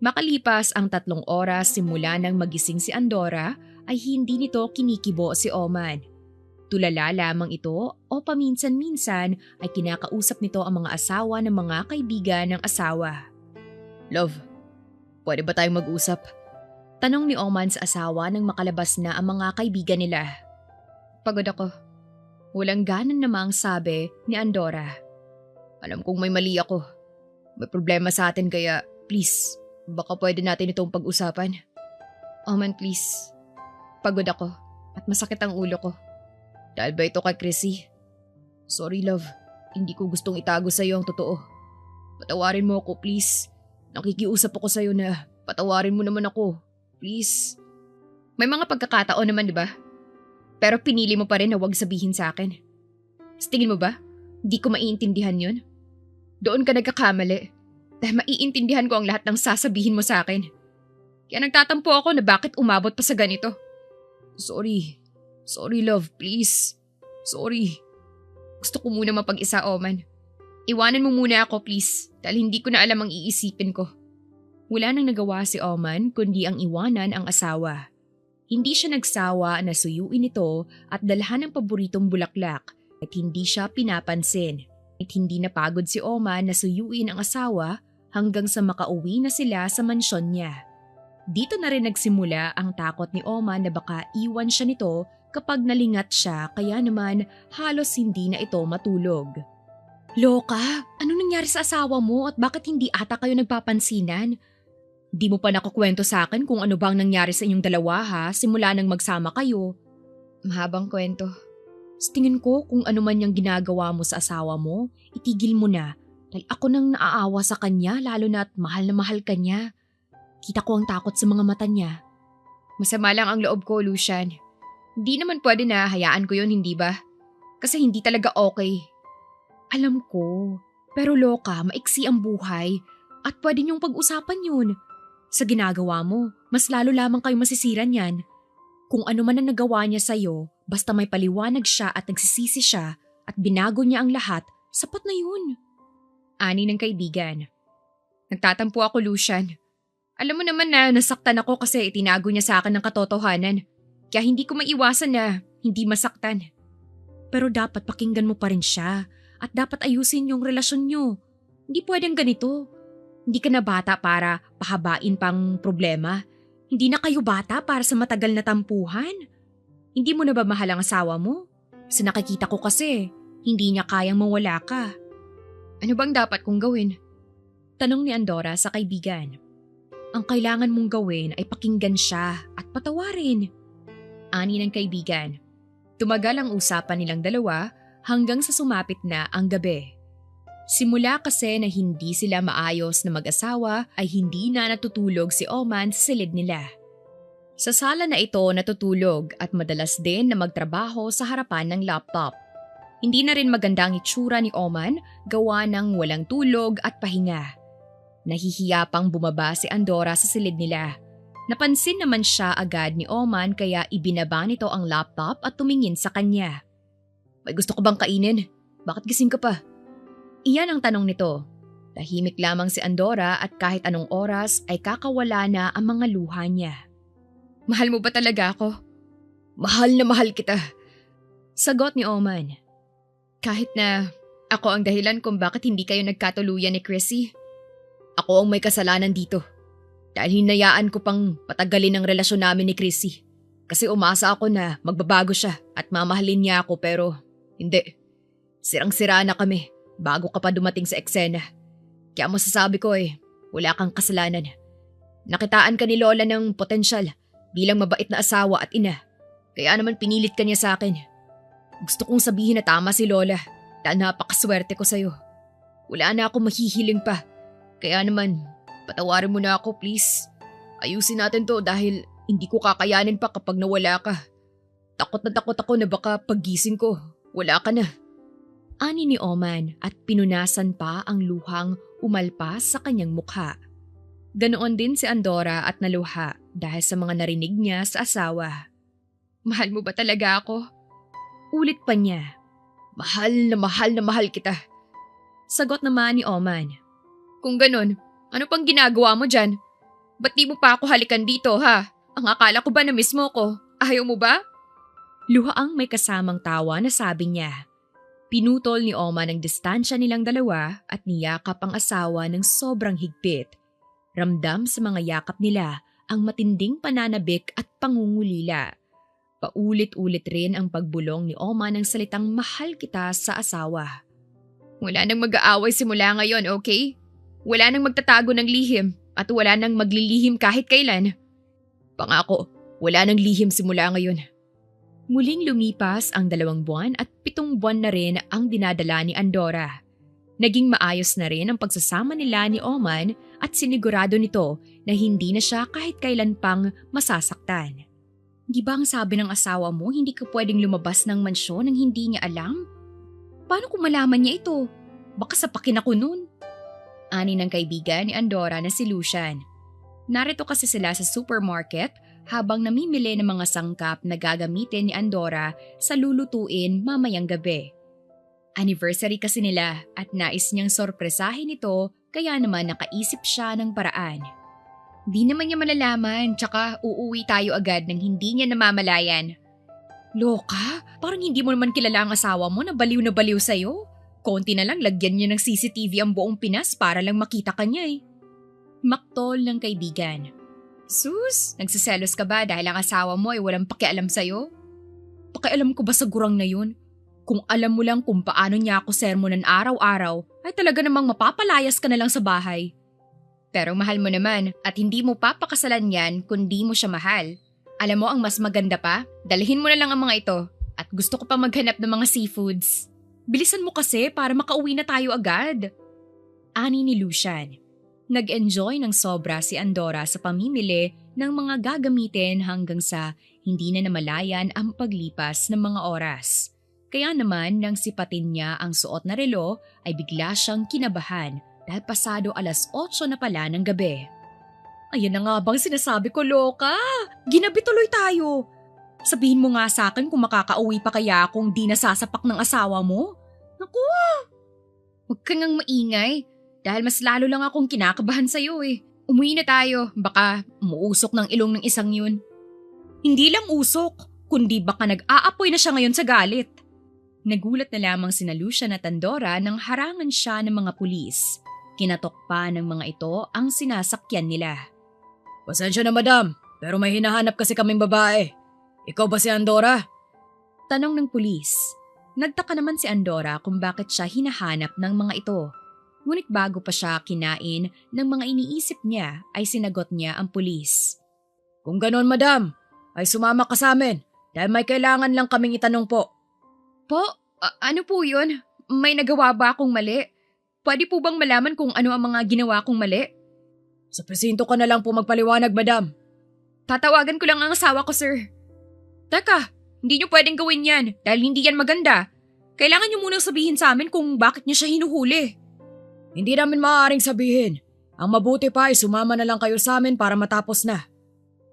Makalipas ang 3 oras simula nang magising si Andorra ay hindi nito kinikibo si Oman. Tulala lamang ito o paminsan-minsan ay kinakausap nito ang mga asawa ng mga kaibigan ng asawa. Love, pwede ba tayong mag-usap? Tanong ni Oman sa asawa nang makalabas na ang mga kaibigan nila. Pagod ako. Walang ganan namang sabi ni Andorra. Alam kong may mali ako. May problema sa atin kaya please, baka pwede natin itong pag-usapan. Oman please. Pagod ako at masakit ang ulo ko. Dahil ba ito kay Chrissy? Sorry love, hindi ko gustong itago sa iyo ang totoo. Patawarin mo ako please. Nakikiusap ako sa iyo na patawarin mo naman ako. Please. May mga pagkakataon naman, di ba? Pero pinili mo pa rin na huwag sabihin sa akin. Sa tingin mo ba, di ko maiintindihan yun? Doon ka nagkakamali. Dahil maiintindihan ko ang lahat ng sasabihin mo sa akin. Kaya nagtatampo ako na bakit umabot pa sa ganito. Sorry. Sorry love, please. Sorry. Gusto ko muna mapag-isa, Oman. Iwanan mo muna ako, please. Dahil hindi ko na alam ang iisipin ko. Wala nang nagawa si Oman kundi ang iwanan ang asawa. Hindi siya nagsawa na suyuin ito at dalhan ng paboritong bulaklak at hindi siya pinapansin. At hindi napagod si Oman na suyuin ang asawa hanggang sa makauwi na sila sa mansyon niya. Dito na rin nagsimula ang takot ni Oman na baka iwan siya nito kapag nalingat siya kaya naman halos hindi na ito matulog. Loka, anong nangyari sa asawa mo at bakit hindi ata kayo nagpapansinan? Di mo pa nakukwento sa akin kung ano bang nangyari sa inyong dalawa ha, simula nang magsama kayo. Mahabang kwento. Sa tingin ko kung ano man yung ginagawa mo sa asawa mo, itigil mo na Dahil ako nang naaawa sa kanya lalo na't mahal na mahal kanya. Kita ko ang takot sa mga mata niya. Masama lang ang loob ko, Lucian. Hindi naman pwede na hayaan ko yun, hindi ba? Kasi hindi talaga okay. Alam ko, pero loka, maiksi ang buhay at pwede niyong pag-usapan yun. Sa ginagawa mo, mas lalo lamang kayo masisiran yan. Kung ano man ang nagawa niya sa'yo, basta may paliwanag siya at nagsisisi siya at binago niya ang lahat, sapat na yun. Ani ng kaibigan. Nagtatampo ako, Lucian. Alam mo naman na nasaktan ako kasi itinago niya sa akin ng katotohanan. Kaya hindi ko maiwasan na hindi masaktan. Pero dapat pakinggan mo pa rin siya at dapat ayusin yung relasyon niyo. Hindi pwedeng ganito. Hindi ka na bata para pahabain pang problema. Hindi na kayo bata para sa matagal na tampuhan. Hindi mo na ba mahal ang asawa mo? Sa nakikita ko kasi, hindi niya kayang mawala ka. Ano bang dapat kong gawin? Tanong ni Andora sa kaibigan. Ang kailangan mong gawin ay pakinggan siya at patawarin. Ani ng kaibigan. Tumagal ang usapan nilang dalawa hanggang sa sumapit na ang gabi. Simula kasi na hindi sila maayos na mag-asawa ay hindi na natutulog si Oman sa silid nila. Sa sala na ito natutulog at madalas din na magtrabaho sa harapan ng laptop. Hindi na rin maganda ang itsura ni Oman gawa ng walang tulog at pahinga. Nahihiya pang bumaba si Andora sa silid nila. Napansin naman siya agad ni Oman kaya ibinaba nito ang laptop at tumingin sa kanya. May gusto ko bang kainin? Bakit gising ka pa? Iyan ang tanong nito. Tahimik lamang si Andora at kahit anong oras ay kakawala na ang mga luha niya. Mahal mo ba talaga ako? Mahal na mahal kita. Sagot ni Oman. Kahit na ako ang dahilan kung bakit hindi kayo nagkatuluyan ni Chrissy. Ako ang may kasalanan dito. Dahil hinayaan ko pang patagalin ang relasyon namin ni Chrissy. Kasi umasa ako na magbabago siya at mamahalin niya ako pero hindi. Sirang-sira na kami bago ka pa dumating sa eksena. Kaya masasabi ko wala kang kasalanan. Nakitaan ka ni Lola ng potensyal bilang mabait na asawa at ina. Kaya naman pinilit ka niya sa akin. Gusto kong sabihin na tama si Lola dahil napakaswerte ko sa'yo. Wala na akong mahihiling pa. Kaya naman, patawarin mo na ako please. Ayusin natin to dahil hindi ko kakayanin pa kapag nawala ka. Takot na takot ako na baka paggising ko, wala ka na. Ani ni Oman at pinunasan pa ang luhang umalpas sa kanyang mukha. Ganoon din si Andora at naluha dahil sa mga narinig niya sa asawa. Mahal mo ba talaga ako? Ulit pa niya. Mahal na mahal kita. Sagot naman ni Oman. Kung ganun, ano pang ginagawa mo dyan? Ba't di mo pa ako halikan dito ha? Ang akala ko ba na mismo ko? Ayaw mo ba? Luhaang may kasamang tawa na sabi niya. Pinutol ni Oman ang distansya nilang dalawa at niyakap ang asawa ng sobrang higpit. Ramdam sa mga yakap nila ang matinding pananabik at pangungulila. Paulit-ulit rin ang pagbulong ni Oman ng salitang mahal kita sa asawa. Wala nang mag-aaway simula ngayon, okay? Wala nang magtatago ng lihim at wala nang maglilihim kahit kailan. Pangako, wala nang lihim simula ngayon. Muling lumipas ang 2 buwan at 7 buwan na rin ang dinadala ni Andora. Naging maayos na rin ang pagsasama nila ni Oman at sinigurado nito na hindi na siya kahit kailan pang masasaktan. Di ba ang sabi ng asawa mo hindi ka pwedeng lumabas ng mansyon nang hindi niya alam? Paano kung malaman niya ito? Baka sapakin ako nun. Ani ng kaibigan ni Andora na si Lucian. Narito kasi sila sa supermarket habang namimili ng mga sangkap na gagamitin ni Andora sa lulutuin mamayang gabi. Anniversary kasi nila at nais niyang sorpresahin ito kaya naman nakaisip siya ng paraan. Di naman niya malalaman tsaka uuwi tayo agad nang hindi niya namamalayan. Loka, parang hindi mo naman kilala ang asawa mo na baliw sa'yo. Konti na lang lagyan niya ng CCTV ang buong Pinas para lang makita ka niya Maktol ng kaibigan. Sus, nagsiselos ka ba dahil ang asawa mo ay walang pakialam sa'yo? Pakialam ko ba sa gurang na yun? Kung alam mo lang kung paano niya ako sermonan araw-araw, ay talaga namang mapapalayas ka na lang sa bahay. Pero mahal mo naman at hindi mo papakasalan yan kundi mo siya mahal. Alam mo ang mas maganda pa? Dalhin mo na lang ang mga ito at gusto ko pa maghanap ng mga seafoods. Bilisan mo kasi para makauwi na tayo agad. Ani ni Lucian. Nag-enjoy ng sobra si Andorra sa pamimili ng mga gagamitin hanggang sa hindi na namalayan ang paglipas ng mga oras. Kaya naman nang sipatin niya ang suot na relo ay bigla siyang kinabahan dahil pasado 8:00 na pala ng gabi. Ayan na nga bang sinasabi ko, Loka? Ginabi tuloy tayo. Sabihin mo nga sa akin kung makakauwi pa kaya akong di nasasapak ng asawa mo? Naku! Huwag ka ngang maingay dahil mas lalo lang akong kinakabahan sa'yo eh. Umuwi na tayo, baka umuusok ng ilong ng isang yun. Hindi lang usok, kundi baka nag-aapoy na siya ngayon sa galit. Nagulat na lamang sina Lucian at Andorra nang harangan siya ng mga pulis. Kinatok pa ng mga ito ang sinasakyan nila. Pasensya na madam, pero may hinahanap kasi kaming babae. Ikaw ba si Andorra? Tanong ng pulis. Nagtaka naman si Andorra kung bakit siya hinahanap ng mga ito. Ngunit bago pa siya kinain ng mga iniisip niya ay sinagot niya ang pulis. Kung ganon madam, ay sumama ka sa amin dahil may kailangan lang kaming itanong po. Po? Ano po yun? May nagawa ba akong mali? Pwede po bang malaman kung ano ang mga ginawa kong mali? Sa presinto ka na lang po magpaliwanag, madam. Tatawagan ko lang ang asawa ko, sir. Teka, hindi niyo pwedeng gawin yan dahil hindi yan maganda. Kailangan niyo munang sabihin sa amin kung bakit niya siya hinuhuli. Hindi namin maaaring sabihin. Ang mabuti pa ay sumama na lang kayo sa amin para matapos na.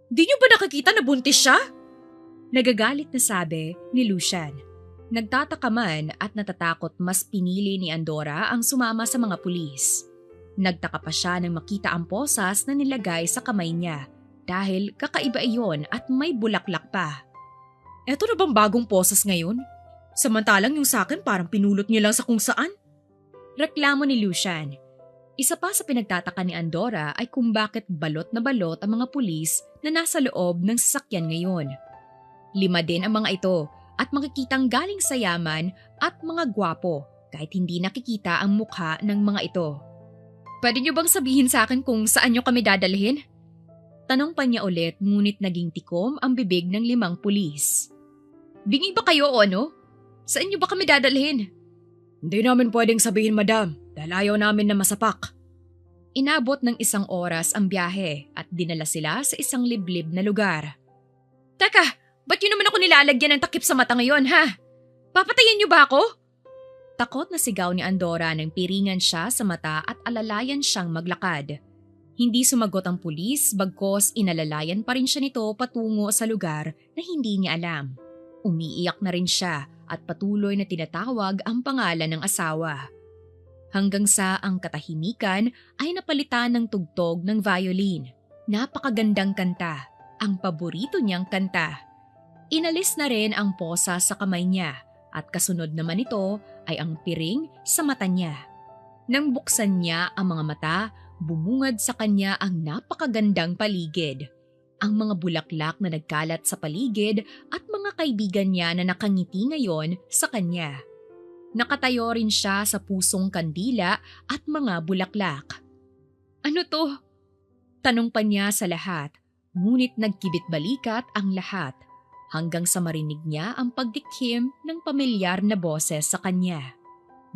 Di niyo ba nakakita na buntis siya? Nagagalit na sabi ni Lucian. Nagtataka man at natatakot mas pinili ni Andorra ang sumama sa mga pulis. Nagtaka pa siya nang makita ang posas na nilagay sa kamay niya dahil kakaiba iyon at may bulaklak pa. Eto na bang bagong posas ngayon? Samantalang yung sakin parang pinulot niya lang sa kung saan? Reklamo ni Lucian. Isa pa sa pinagtataka ni Andorra ay kung bakit balot na balot ang mga pulis na nasa loob ng sasakyan ngayon. 5 din ang mga ito at makikitang galing sa yaman at mga gwapo kahit hindi nakikita ang mukha ng mga ito. Pwede niyo bang sabihin sa akin kung saan niyo kami dadalhin? Tanong pa niya ulit ngunit naging tikom ang bibig ng 5 pulis. Bingi ba kayo o ano? Saan niyo ba kami dadalhin? Hindi namin pwedeng sabihin madam dahil ayaw namin na masapak. Inabot ng 1 oras ang biyahe at dinala sila sa isang liblib na lugar. Teka! Ba't yun naman ako nilalagyan ng takip sa mata ngayon, ha? Papatayin niyo ba ako? Takot na sigaw ni Andorra nang piringan siya sa mata at alalayan siyang maglakad. Hindi sumagot ang pulis bagkos inalalayan pa rin siya nito patungo sa lugar na hindi niya alam. Umiiyak na rin siya at patuloy na tinatawag ang pangalan ng asawa. Hanggang sa ang katahimikan ay napalitan ng tugtog ng violin. Napakagandang kanta, ang paborito niyang kanta. Inalis na rin ang posa sa kamay niya at kasunod naman ito ay ang piring sa mata niya. Nang buksan niya ang mga mata, bumungad sa kanya ang napakagandang paligid. Ang mga bulaklak na nagkalat sa paligid at mga kaibigan niya na nakangiti ngayon sa kanya. Nakatayo rin siya sa pusong kandila at mga bulaklak. Ano to? Tanong pa niya sa lahat, ngunit nagkibit balikat ang lahat. Hanggang sa marinig niya ang pagdikhim ng pamilyar na boses sa kanya.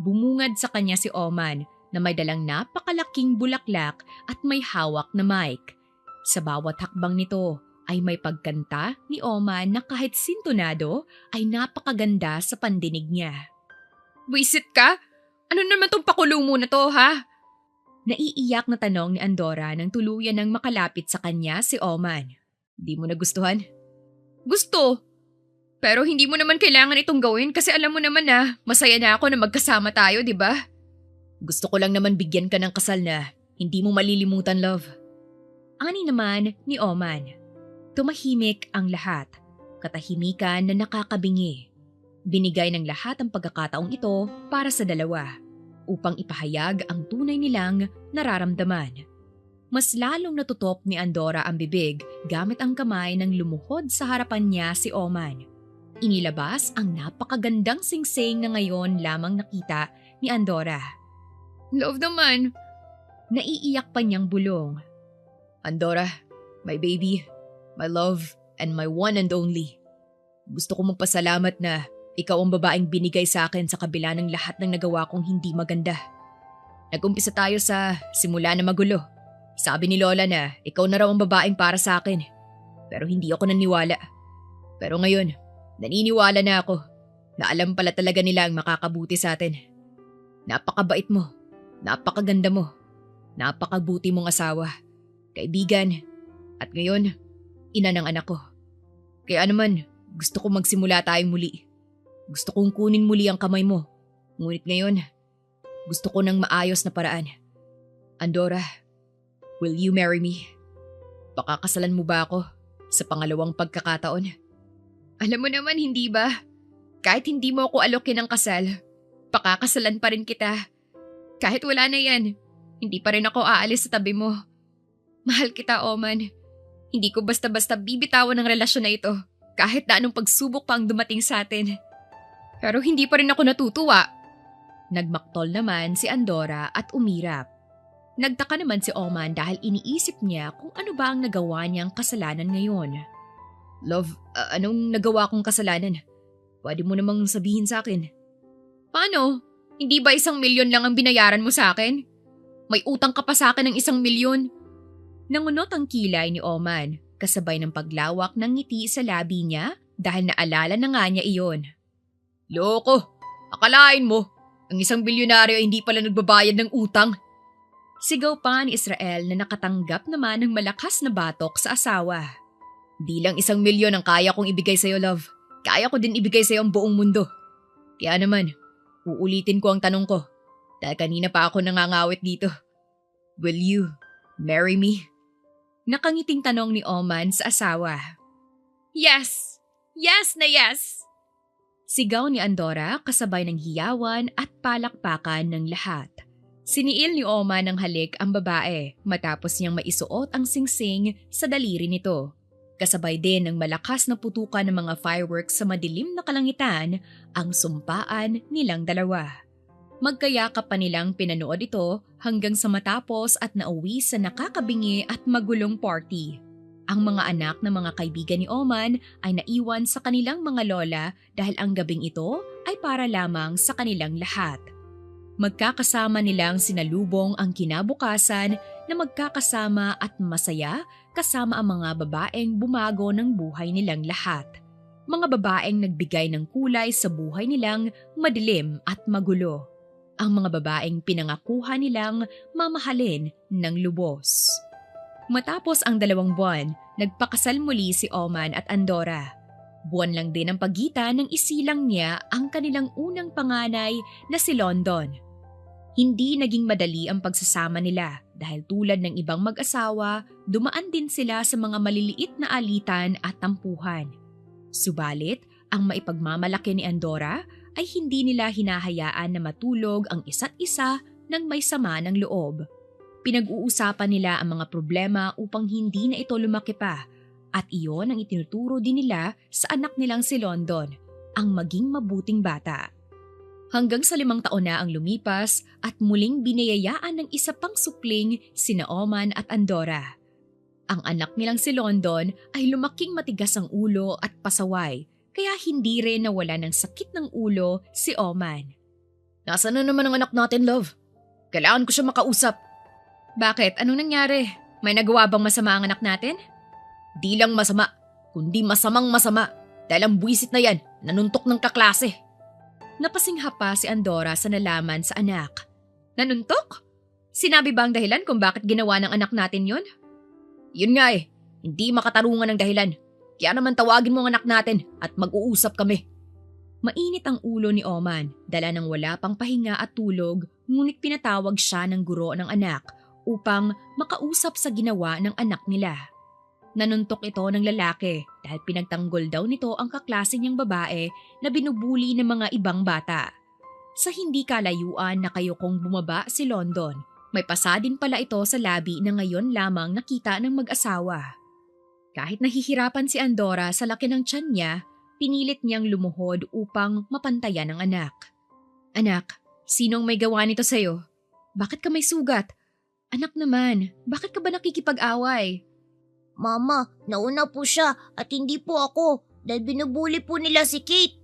Bumungad sa kanya si Oman na may dalang napakalaking bulaklak at may hawak na mic. Sa bawat hakbang nito ay may pagkanta ni Oman na kahit sintonado ay napakaganda sa pandinig niya. Wisit ka? Ano naman tong pakulo mo na to, ha? Naiiyak na tanong ni Andorra nang tuluyan ng makalapit sa kanya si Oman. Di mo nagustuhan? Gusto. Pero hindi mo naman kailangan itong gawin kasi alam mo naman na masaya na ako na magkasama tayo, di ba? Gusto ko lang naman bigyan ka ng kasal na hindi mo malilimutan, love. Ani naman ni Oman. Tumahimik ang lahat. Katahimikan na nakakabingi. Binigay ng lahat ang pagkakataong ito para sa dalawa upang ipahayag ang tunay nilang nararamdaman. Mas lalong natutop ni Andorra ang bibig gamit ang kamay nang lumuhod sa harapan niya si Oman. Inilabas ang napakagandang singsing na ngayon lamang nakita ni Andorra. Love naman. Naiiyak pa niyang bulong. Andorra, my baby, my love, and my one and only. Gusto ko magpasalamat na ikaw ang babaeng binigay sa akin sa kabila ng lahat ng nagawa kong hindi maganda. Nag-umpisa tayo sa simula na magulo. Sabi ni Lola na ikaw na raw ang babaeng para sa akin. Pero hindi ako naniwala. Pero ngayon, naniniwala na ako na alam pala talaga nila ang makakabuti sa atin. Napakabait mo, napakaganda mo, napakabuti mong asawa, kaibigan, at ngayon, ina ng anak ko. Kaya naman, gusto kong magsimula tayong muli. Gusto kong kunin muli ang kamay mo. Ngunit ngayon, gusto ko ng maayos na paraan. Andora, will you marry me? Pakakasalan mo ba ako sa pangalawang pagkakataon? Alam mo naman, hindi ba? Kahit hindi mo ako alokin ng kasal, pakakasalan pa rin kita. Kahit wala na yan, hindi pa rin ako aalis sa tabi mo. Mahal kita, Oman. Hindi ko basta-basta bibitawan ng relasyon na ito kahit na anong pagsubok pa ang dumating sa atin. Pero hindi pa rin ako natutuwa. Nagmaktol naman si Andora at umirap. Nagtaka naman si Oman dahil iniisip niya kung ano ba ang nagawa niyang kasalanan ngayon. Love, anong nagawa kong kasalanan? Pwede mo namang sabihin sa akin. Paano? Hindi ba 1,000,000 lang ang binayaran mo sa akin? May utang ka pa sa akin ng 1,000,000. Nangunot ang kilay ni Oman, kasabay ng paglawak ng ngiti sa labi niya dahil naalala na nga niya iyon. Loko! Akalain mo, ang isang bilyonaryo ay hindi pala nagbabayad ng utang. Sigaw pa ni Israel na nakatanggap naman ng malakas na batok sa asawa. Di lang 1,000,000 ang kaya kong ibigay sa'yo, love. Kaya ko din ibigay sa'yo ang buong mundo. Kaya naman, uulitin ko ang tanong ko dahil kanina pa ako nangangawit dito. Will you marry me? Nakangiting tanong ni Oman sa asawa. Yes! Yes na yes! Sigaw ni Andora kasabay ng hiyawan at palakpakan ng lahat. Siniil ni Oman ng halik ang babae matapos niyang maisuot ang singsing sa daliri nito. Kasabay din ng malakas na putukan ng mga fireworks sa madilim na kalangitan ang sumpaan nilang dalawa. Magkayakap pa nilang pinanood ito hanggang sa matapos at nauwi sa nakakabingi at magulong party. Ang mga anak ng mga kaibigan ni Oman ay naiwan sa kanilang mga lola dahil ang gabing ito ay para lamang sa kanilang lahat. Magkakasama nilang sinalubong ang kinabukasan na magkakasama at masaya kasama ang mga babaeng bumago ng buhay nilang lahat. Mga babaeng nagbigay ng kulay sa buhay nilang madilim at magulo. Ang mga babaeng pinangakuhan nilang mamahalin ng lubos. Matapos ang 2 buwan, nagpakasal muli si Oman at Andora. Buwan lang din ang pagitan ng isilang niya ang kanilang unang panganay na si London. Hindi naging madali ang pagsasama nila dahil tulad ng ibang mag-asawa, dumaan din sila sa mga maliliit na alitan at tampuhan. Subalit, ang maipagmamalaki ni Andora ay hindi nila hinahayaan na matulog ang isa't isa ng may sama ng loob. Pinag-uusapan nila ang mga problema upang hindi na ito lumaki pa at iyon ang itinuturo din nila sa anak nilang si London, ang maging mabuting bata. Hanggang sa 5 taon na ang lumipas at muling biniyayaan ng isa pang supling sina Oman at Andora. Ang anak nilang si London ay lumaking matigas ang ulo at pasaway kaya hindi rin nawala ng sakit ng ulo si Oman. Nasaan na naman ang anak natin, love? Kailangan ko siya makausap. Bakit? Anong nangyari? May nagawa bang masama ang anak natin? Di lang masama, kundi masamang masama dahil ang buwisit na yan nanuntok ng kaklase. Napasingha pa si Andora sa nalaman sa anak. Nanuntok? Sinabi ba ang dahilan kung bakit ginawa ng anak natin yon? Yun nga hindi makatarungan ng dahilan. Kaya naman tawagin mo ang anak natin at mag-uusap kami. Mainit ang ulo ni Oman, dala ng wala pang pahinga at tulog, ngunit pinatawag siya ng guro ng anak upang makausap sa ginawa ng anak nila. Nanuntok ito ng lalaki dahil pinagtanggol daw nito ang kaklase niyang babae na binubuli ng mga ibang bata. Sa hindi kalayuan na kayokong bumaba si London, may pasa din pala ito sa labi na ngayon lamang nakita ng mag-asawa. Kahit nahihirapan si Andora sa laki ng tiyan niya, pinilit niyang lumuhod upang mapantayan ang anak. Anak, sinong may gawa nito sa'yo? Bakit ka may sugat? Anak naman, bakit ka ba nakikipag-away? Mama, nauna po siya at hindi po ako dahil binubuli po nila si Kate.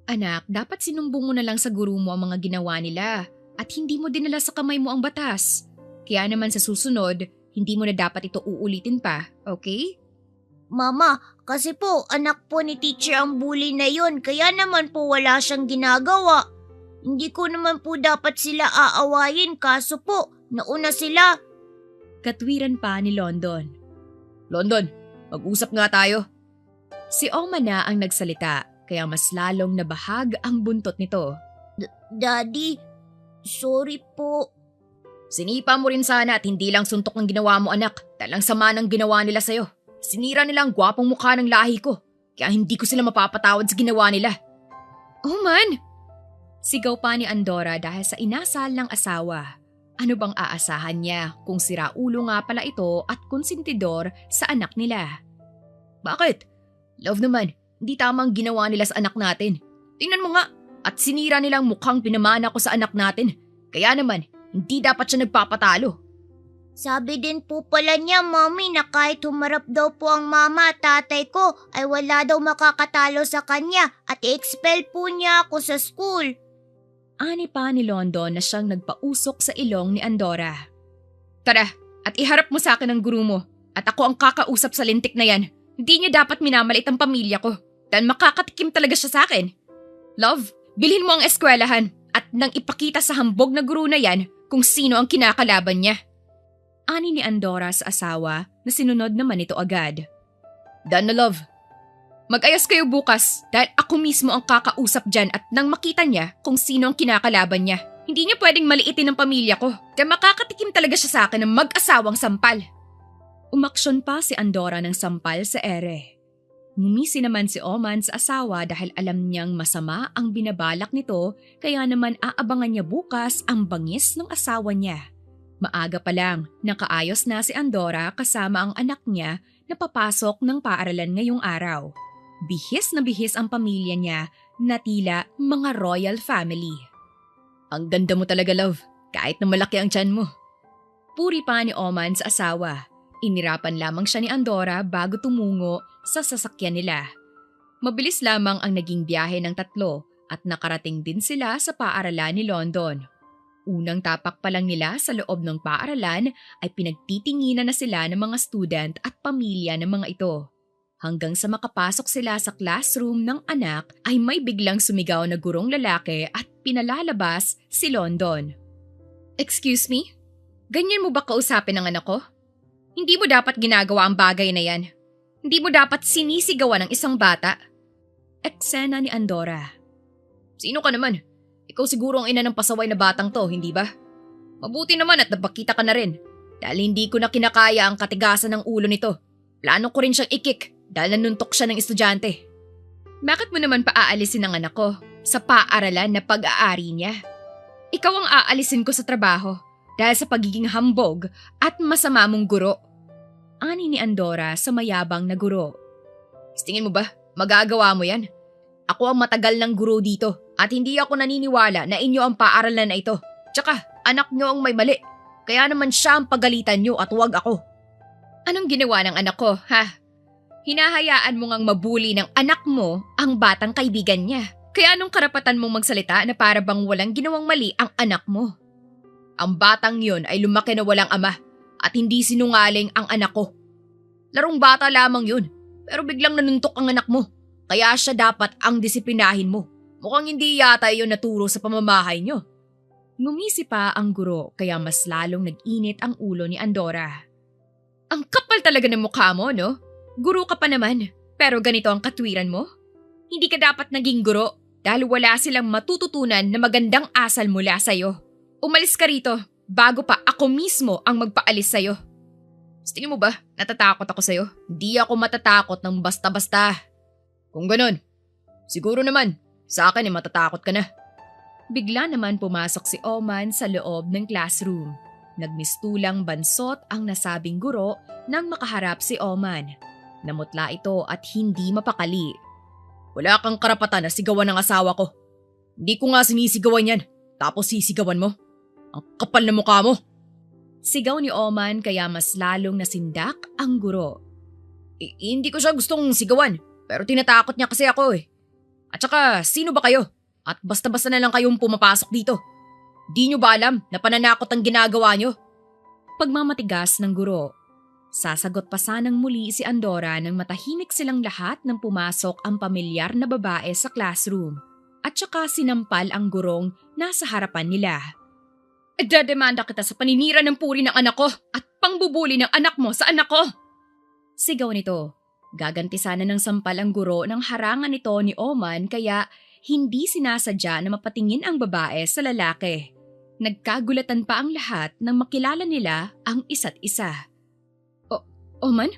Anak, dapat sinumbong mo na lang sa guro mo ang mga ginawa nila. at hindi mo dinala sa kamay mo ang batas. Kaya naman sa susunod, hindi mo na dapat ito uulitin pa, okay? Mama, kasi po anak po ni teacher ang bully na yun kaya naman po wala siyang ginagawa. Hindi ko naman po dapat sila aawayin kaso po, nauna sila. Katwiran pa ni London. London, mag-usap nga tayo. Si Oma na ang nagsalita kaya mas lalong nabahag ang buntot nito. Daddy, sorry po. Sinipa mo rin sana at hindi lang suntok ng ginawa mo anak. Talang sama ng ginawa nila sa'yo. Sinira nila ang gwapong mukha ng lahi ko. Kaya hindi ko sila mapapatawad sa ginawa nila. Oh man! Sigaw pa ni Andora dahil sa inasal ng asawa. Ano bang aasahan niya kung siraulo nga pala ito at konsentidor sa anak nila? Bakit? Love naman, hindi tama ang ginawa nila sa anak natin. Tingnan mo nga, at sinira nilang mukhang pinamana ko sa anak natin. Kaya naman, hindi dapat siya nagpapatalo. Sabi din po pala niya, Mommy, na kahit humarap daw po ang mama at tatay ko ay wala daw makakatalo sa kanya at i-expel po niya ako sa school. Ani pa ni London na siyang nagpausok sa ilong ni Andora. Tara, at iharap mo sa akin ang guru mo at ako ang kakausap sa lintik na yan. Hindi niya dapat minamalit ang pamilya ko dahil makakatikim talaga siya sa akin. Love, bilhin mo ang eskwelahan at nang ipakita sa hambog na guru na yan kung sino ang kinakalaban niya. Ani ni Andora sa asawa na sinunod naman ito agad. Done na love. Mag-ayos kayo bukas dahil ako mismo ang kakausap dyan at nang makita niya kung sino ang kinakalaban niya. Hindi niya pwedeng maliitin ang pamilya ko kaya makakatikim talaga siya sa akin ng mag-asawang sampal. Umaksyon pa si Andora ng sampal sa ere. Ngumisi naman si Oman sa asawa dahil alam niyang masama ang binabalak nito kaya naman aabangan niya bukas ang bangis ng asawa niya. Maaga pa lang, nakaayos na si Andora kasama ang anak niya na papasok ng paaralan ngayong araw. Bihis na bihis ang pamilya niya na tila mga royal family. Ang ganda mo talaga, love, kahit na malaki ang tiyan mo. Puri pa ni Oman sa asawa. Inirapan lamang siya ni Andora bago tumungo sa sasakyan nila. Mabilis lamang ang naging biyahe ng tatlo at nakarating din sila sa paaralan ni London. Unang tapak pa lang nila sa loob ng paaralan ay pinagtitinginan na sila ng mga student at pamilya ng mga ito. Hanggang sa makapasok sila sa classroom ng anak ay may biglang sumigaw na gurong lalaki at pinalalabas si London. Excuse me? Ganyan mo ba kausapin ang anak ko? Hindi mo dapat ginagawa ang bagay na yan. Hindi mo dapat sinisigawan ng isang bata. Eksena ni Andora. Sino ka naman? Ikaw siguro ang ina ng pasaway na batang to, hindi ba? Mabuti naman at napakita ka na rin. Dahil hindi ko na kinakaya ang katigasan ng ulo nito. Plano ko rin siyang ikik dahil nanuntok siya ng estudyante. Bakit mo naman paaalisin ang anak ko sa paaralan na pag-aari niya? Ikaw ang aalisin ko sa trabaho dahil sa pagiging hambog at masama mong guro. Ani ni Andora sa mayabang na guro. Tingin mo ba, magagawa mo yan? Ako ang matagal ng guro dito at hindi ako naniniwala na inyo ang paaralan na ito. Tsaka, anak nyo ang may mali. Kaya naman siya ang pagalitan nyo at huwag ako. Anong ginawa ng anak ko, ha? Hinahayaan mo ngang mabuli ng anak mo ang batang kaibigan niya. Kaya anong karapatan mong magsalita na para bang walang ginawang mali ang anak mo? Ang batang yun ay lumaki na walang ama at hindi sinungaling ang anak ko. Larong bata lamang yun, pero biglang nanuntok ang anak mo. Kaya siya dapat ang disiplinahin mo. Mukhang hindi yata yun naturo sa pamamahay nyo. Ngumisi pa ang guro kaya mas lalong nag-init ang ulo ni Andora. Ang kapal talaga ng mukha mo, no? Guro ka pa naman, pero ganito ang katwiran mo? Hindi ka dapat naging guro dahil wala silang matututunan na magandang asal mula sa'yo. Umalis ka rito bago pa ako mismo ang magpaalis sa'yo. Tingin mo ba, natatakot ako sa'yo? Hindi ako matatakot ng basta-basta. Kung ganun, siguro naman, sa akin matatakot ka na. Bigla naman pumasok si Oman sa loob ng classroom. Nagmistulang bansot ang nasabing guro nang makaharap si Oman. Namutla ito at hindi mapakali. Wala kang karapatan na sigawan ng asawa ko. Hindi ko nga sinisigawan yan, tapos sisigawan mo. Ang kapal na mukha mo. Sigaw ni Oman kaya mas lalong nasindak ang guro. Hindi ko siya gustong sigawan, pero tinatakot niya kasi ako eh. At saka, sino ba kayo? At basta-basta na lang kayong pumapasok dito. Di nyo ba alam na pananakot ang ginagawa nyo? Pagmamatigas ng guro. Sasagot pa sanang muli si Andorra nang matahimik silang lahat nang pumasok ang pamilyar na babae sa classroom at saka sinampal ang gurong nasa harapan nila. Dademanda kita sa paninira ng puri ng anak ko at pangbubuli ng anak mo sa anak ko! Sigaw nito. Gaganti sana ng sampal ang guro nang harangan nito ni Oman kaya hindi sinasadya na mapatingin ang babae sa lalaki. Nagkagulatan pa ang lahat nang makilala nila ang isa't isa. Oman?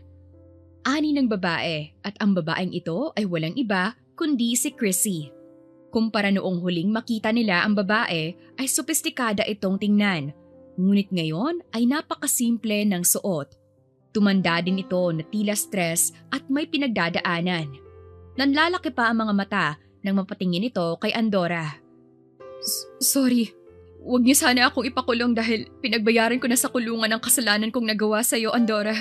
Ani ng babae at ang babaeng ito ay walang iba kundi si Chrissy. Kumpara noong huling makita nila ang babae ay sopistikada itong tingnan. Ngunit ngayon ay napakasimple ng suot. Tumanda din ito na tila stress at may pinagdadaanan. Nanlalaki pa ang mga mata nang mapatingin ito kay Andorra. Sorry, huwag niyo sana akong ipakulong dahil pinagbayaran ko na sa kulungan ang kasalanan kong nagawa sa iyo, Andorra.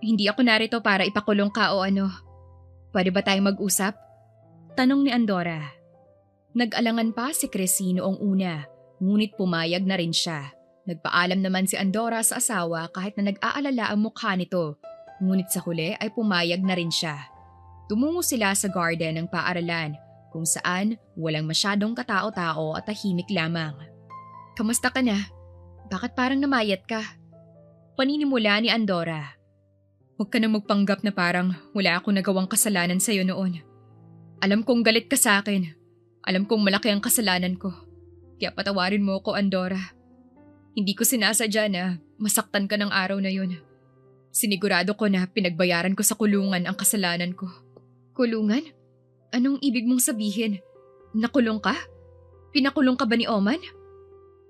Hindi ako narito para ipakulong ka o ano. Pwede ba tayong mag-usap? Tanong ni Andorra. Nag-alangan pa si Chrissy noong una, ngunit pumayag na rin siya. Nagpaalam naman si Andorra sa asawa kahit na nag-aalala ang mukha nito, ngunit sa huli ay pumayag na rin siya. Tumungo sila sa garden ng paaralan, kung saan walang masyadong katao-tao at tahimik lamang. Kamusta ka na? Bakit parang namayat ka? Paninimula ni Andorra. Huwag ka nang magpanggap na parang wala akong nagawang kasalanan sa'yo noon. Alam kong galit ka sa akin. Alam kong malaki ang kasalanan ko. Kaya patawarin mo ako, Andorra. Hindi ko sinasadya na masaktan ka ng araw na yun. Sinigurado ko na pinagbayaran ko sa kulungan ang kasalanan ko. Kulungan? Anong ibig mong sabihin? Nakulong ka? Pinakulong ka ba ni Oman?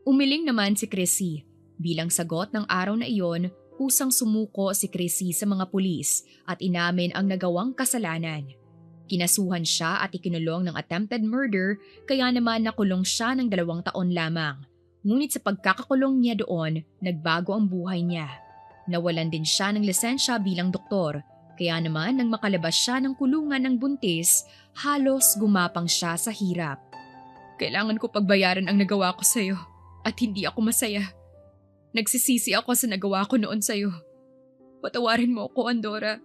Umiling naman si Chrissy. Bilang sagot ng araw na iyon, kusang sumuko si Chrissy sa mga pulis at inamin ang nagawang kasalanan. Kinasuhan siya at ikinulong ng attempted murder kaya naman nakulong siya ng 2 taon lamang. Ngunit sa pagkakakulong niya doon, nagbago ang buhay niya. Nawalan din siya ng lisensya bilang doktor kaya naman nang makalabas siya ng kulungan ng buntis, halos gumapang siya sa hirap. Kailangan ko pagbayaran ang nagawa ko sa iyo at hindi ako masaya. Nagsisisi ako sa nagawa ko noon sa'yo. Patawarin mo ako, Andorra.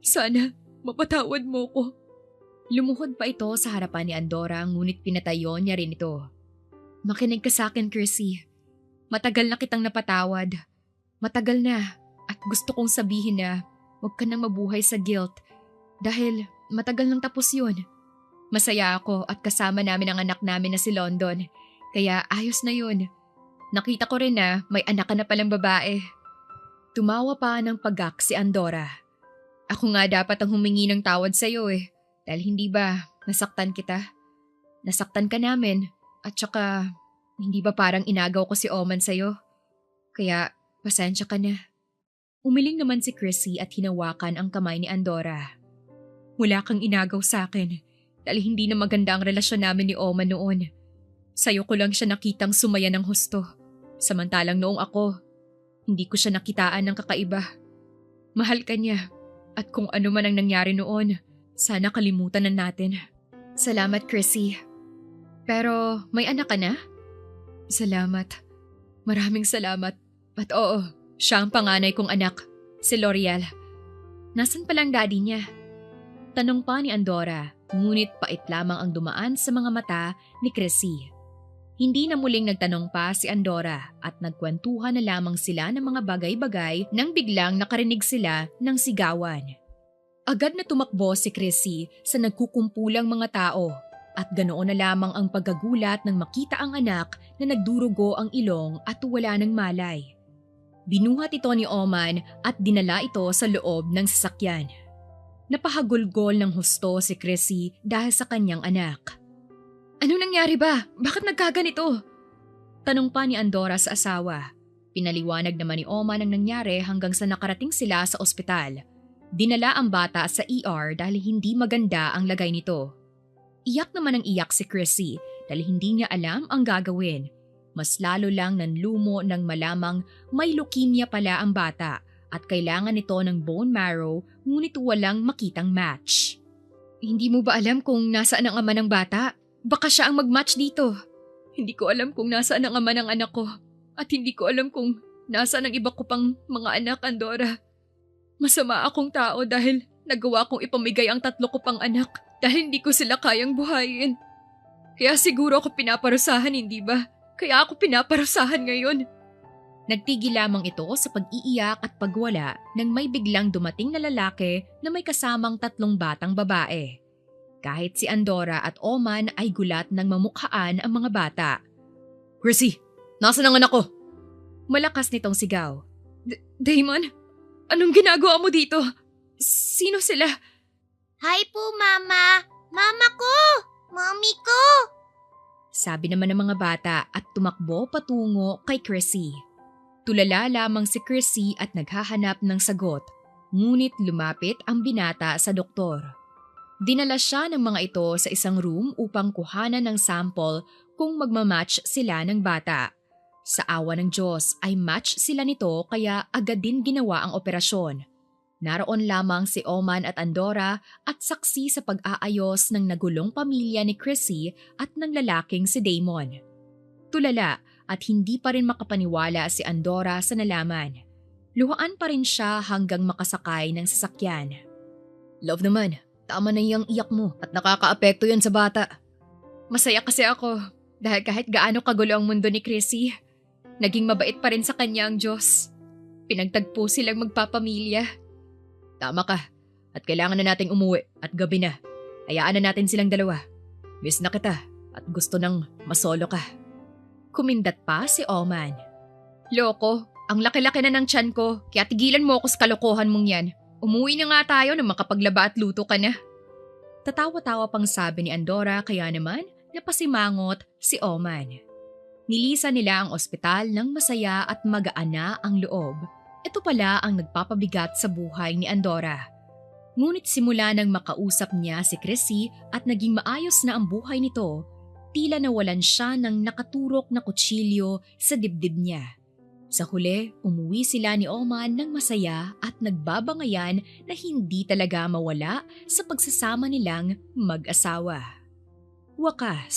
Sana mapatawad mo ko. Lumuhod pa ito sa harapan ni Andorra ngunit pinatayo niya rin ito. Makinig ka sa akin, Chrissy. Matagal na kitang napatawad. Matagal na at gusto kong sabihin na huwag ka nang mabuhay sa guilt dahil matagal nang tapos yun. Masaya ako at kasama namin ang anak namin na si London kaya ayos na yun. Nakita ko rin na may anak ka na palang babae. Tumawa pa ng pagak si Andorra. Ako nga dapat ang humingi ng tawad sa iyo dahil hindi ba nasaktan kita? Nasaktan ka namin at saka hindi ba parang inagaw ko si Oman sa iyo? Kaya pasensya ka na. Umiling naman si Chrissy at hinawakan ang kamay ni Andorra. Wala kang inagaw sa akin dahil hindi na maganda ang relasyon namin ni Oman noon. Sa'yo ko lang siya nakitang sumaya ng husto. Samantalang noong ako, hindi ko siya nakitaan ng kakaiba. Mahal ka niya at kung ano man ang nangyari noon, sana kalimutan na natin. Salamat, Chrissy. Pero may anak ka na? Salamat. Maraming salamat. At oo, siya ang panganay kong anak, si L'Oreal. Nasaan palang daddy niya? Tanong pa ni Andorra, ngunit pait lamang ang dumaan sa mga mata ni Chrissy. Hindi na muling nagtanong pa si Andorra at nagkwentuhan na lamang sila ng mga bagay-bagay nang biglang nakarinig sila ng sigawan. Agad na tumakbo si Chrissy sa nagkukumpulang mga tao at ganoon na lamang ang pagkagulat nang makita ang anak na nagdurugo ang ilong at wala ng malay. Binuhat ito ni Oman at dinala ito sa loob ng sasakyan. Napahagulgol ng husto si Chrissy dahil sa kanyang anak. Ano nangyari ba? Bakit nagkaganito? Tanong pa ni Andorra sa asawa. Pinaliwanag naman ni Oman ang nangyari hanggang sa nakarating sila sa ospital. Dinala ang bata sa ER dahil hindi maganda ang lagay nito. Iyak naman ang iyak si Chrissy dahil hindi niya alam ang gagawin. Mas lalo lang nanlumo nang malamang may leukemia pala ang bata at kailangan nito ng bone marrow ngunit walang makitang match. Hindi mo ba alam kung nasaan ang ama ng bata? Baka siya ang mag-match dito. Hindi ko alam kung nasaan ang ama ng anak ko at hindi ko alam kung nasaan ang iba ko pang mga anak, Andorra. Masama akong tao dahil nagawa kong ipamigay ang 3 ko pang anak dahil hindi ko sila kayang buhayin. Kaya siguro ako pinaparusahan, hindi ba? Kaya ako pinaparusahan ngayon. Nagtigil lamang ito sa pag-iiyak at pagwala nang may biglang dumating na lalaki na may kasamang 3 batang babae. Kahit si Andorra at Oman ay gulat nang mamukhaan ang mga bata. Chrissy, nasaan ang anak ko? Malakas nitong sigaw. Damon, anong ginagawa mo dito? Sino sila? Hi po, Mama! Mama ko! Mommy ko! Sabi naman ng mga bata at tumakbo patungo kay Chrissy. Tulala lamang si Chrissy at naghahanap ng sagot, ngunit lumapit ang binata sa doktor. Dinala siya ng mga ito sa isang room upang kuhanan ng sample kung magmamatch sila ng bata. Sa awa ng Diyos ay match sila nito kaya agad din ginawa ang operasyon. Naroon lamang si Oman at Andorra at saksi sa pag-aayos ng nagulong pamilya ni Chrissy at ng lalaking si Damon. Tulala at hindi pa rin makapaniwala si Andorra sa nalaman. Luhaan pa rin siya hanggang makasakay ng sasakyan. Love naman, tama na iyang iyak mo at nakakaapekto yun sa bata. Masaya kasi ako dahil kahit gaano kagulo ang mundo ni Chrissy, naging mabait pa rin sa kanya ang Diyos. Pinagtagpo silang magpapamilya. Tama ka, at kailangan na nating umuwi at gabi na. Hayaan na natin silang dalawa. Miss na kita at gusto nang masolo ka. Kumindat pa si Oman. Loko, ang laki-laki na ng tiyan ko, kaya tigilan mo ako sa kalokohan mong yan. Umuwi na nga tayo nang makapaglaba at luto ka na. Tatawa-tawa pang sabi ni Andorra kaya naman napasimangot si Oman. Nilisan nila ang ospital ng masaya at magaan na ang loob. Ito pala ang nagpapabigat sa buhay ni Andorra. Ngunit simula nang makausap niya si Chrissy at naging maayos na ang buhay nito, tila nawalan siya ng nakaturok na kutsilyo sa dibdib niya. Sa huli, umuwi sila ni Oman ng masaya at nagbabangayan na hindi talaga mawala sa pagsasama nilang mag-asawa. Wakas.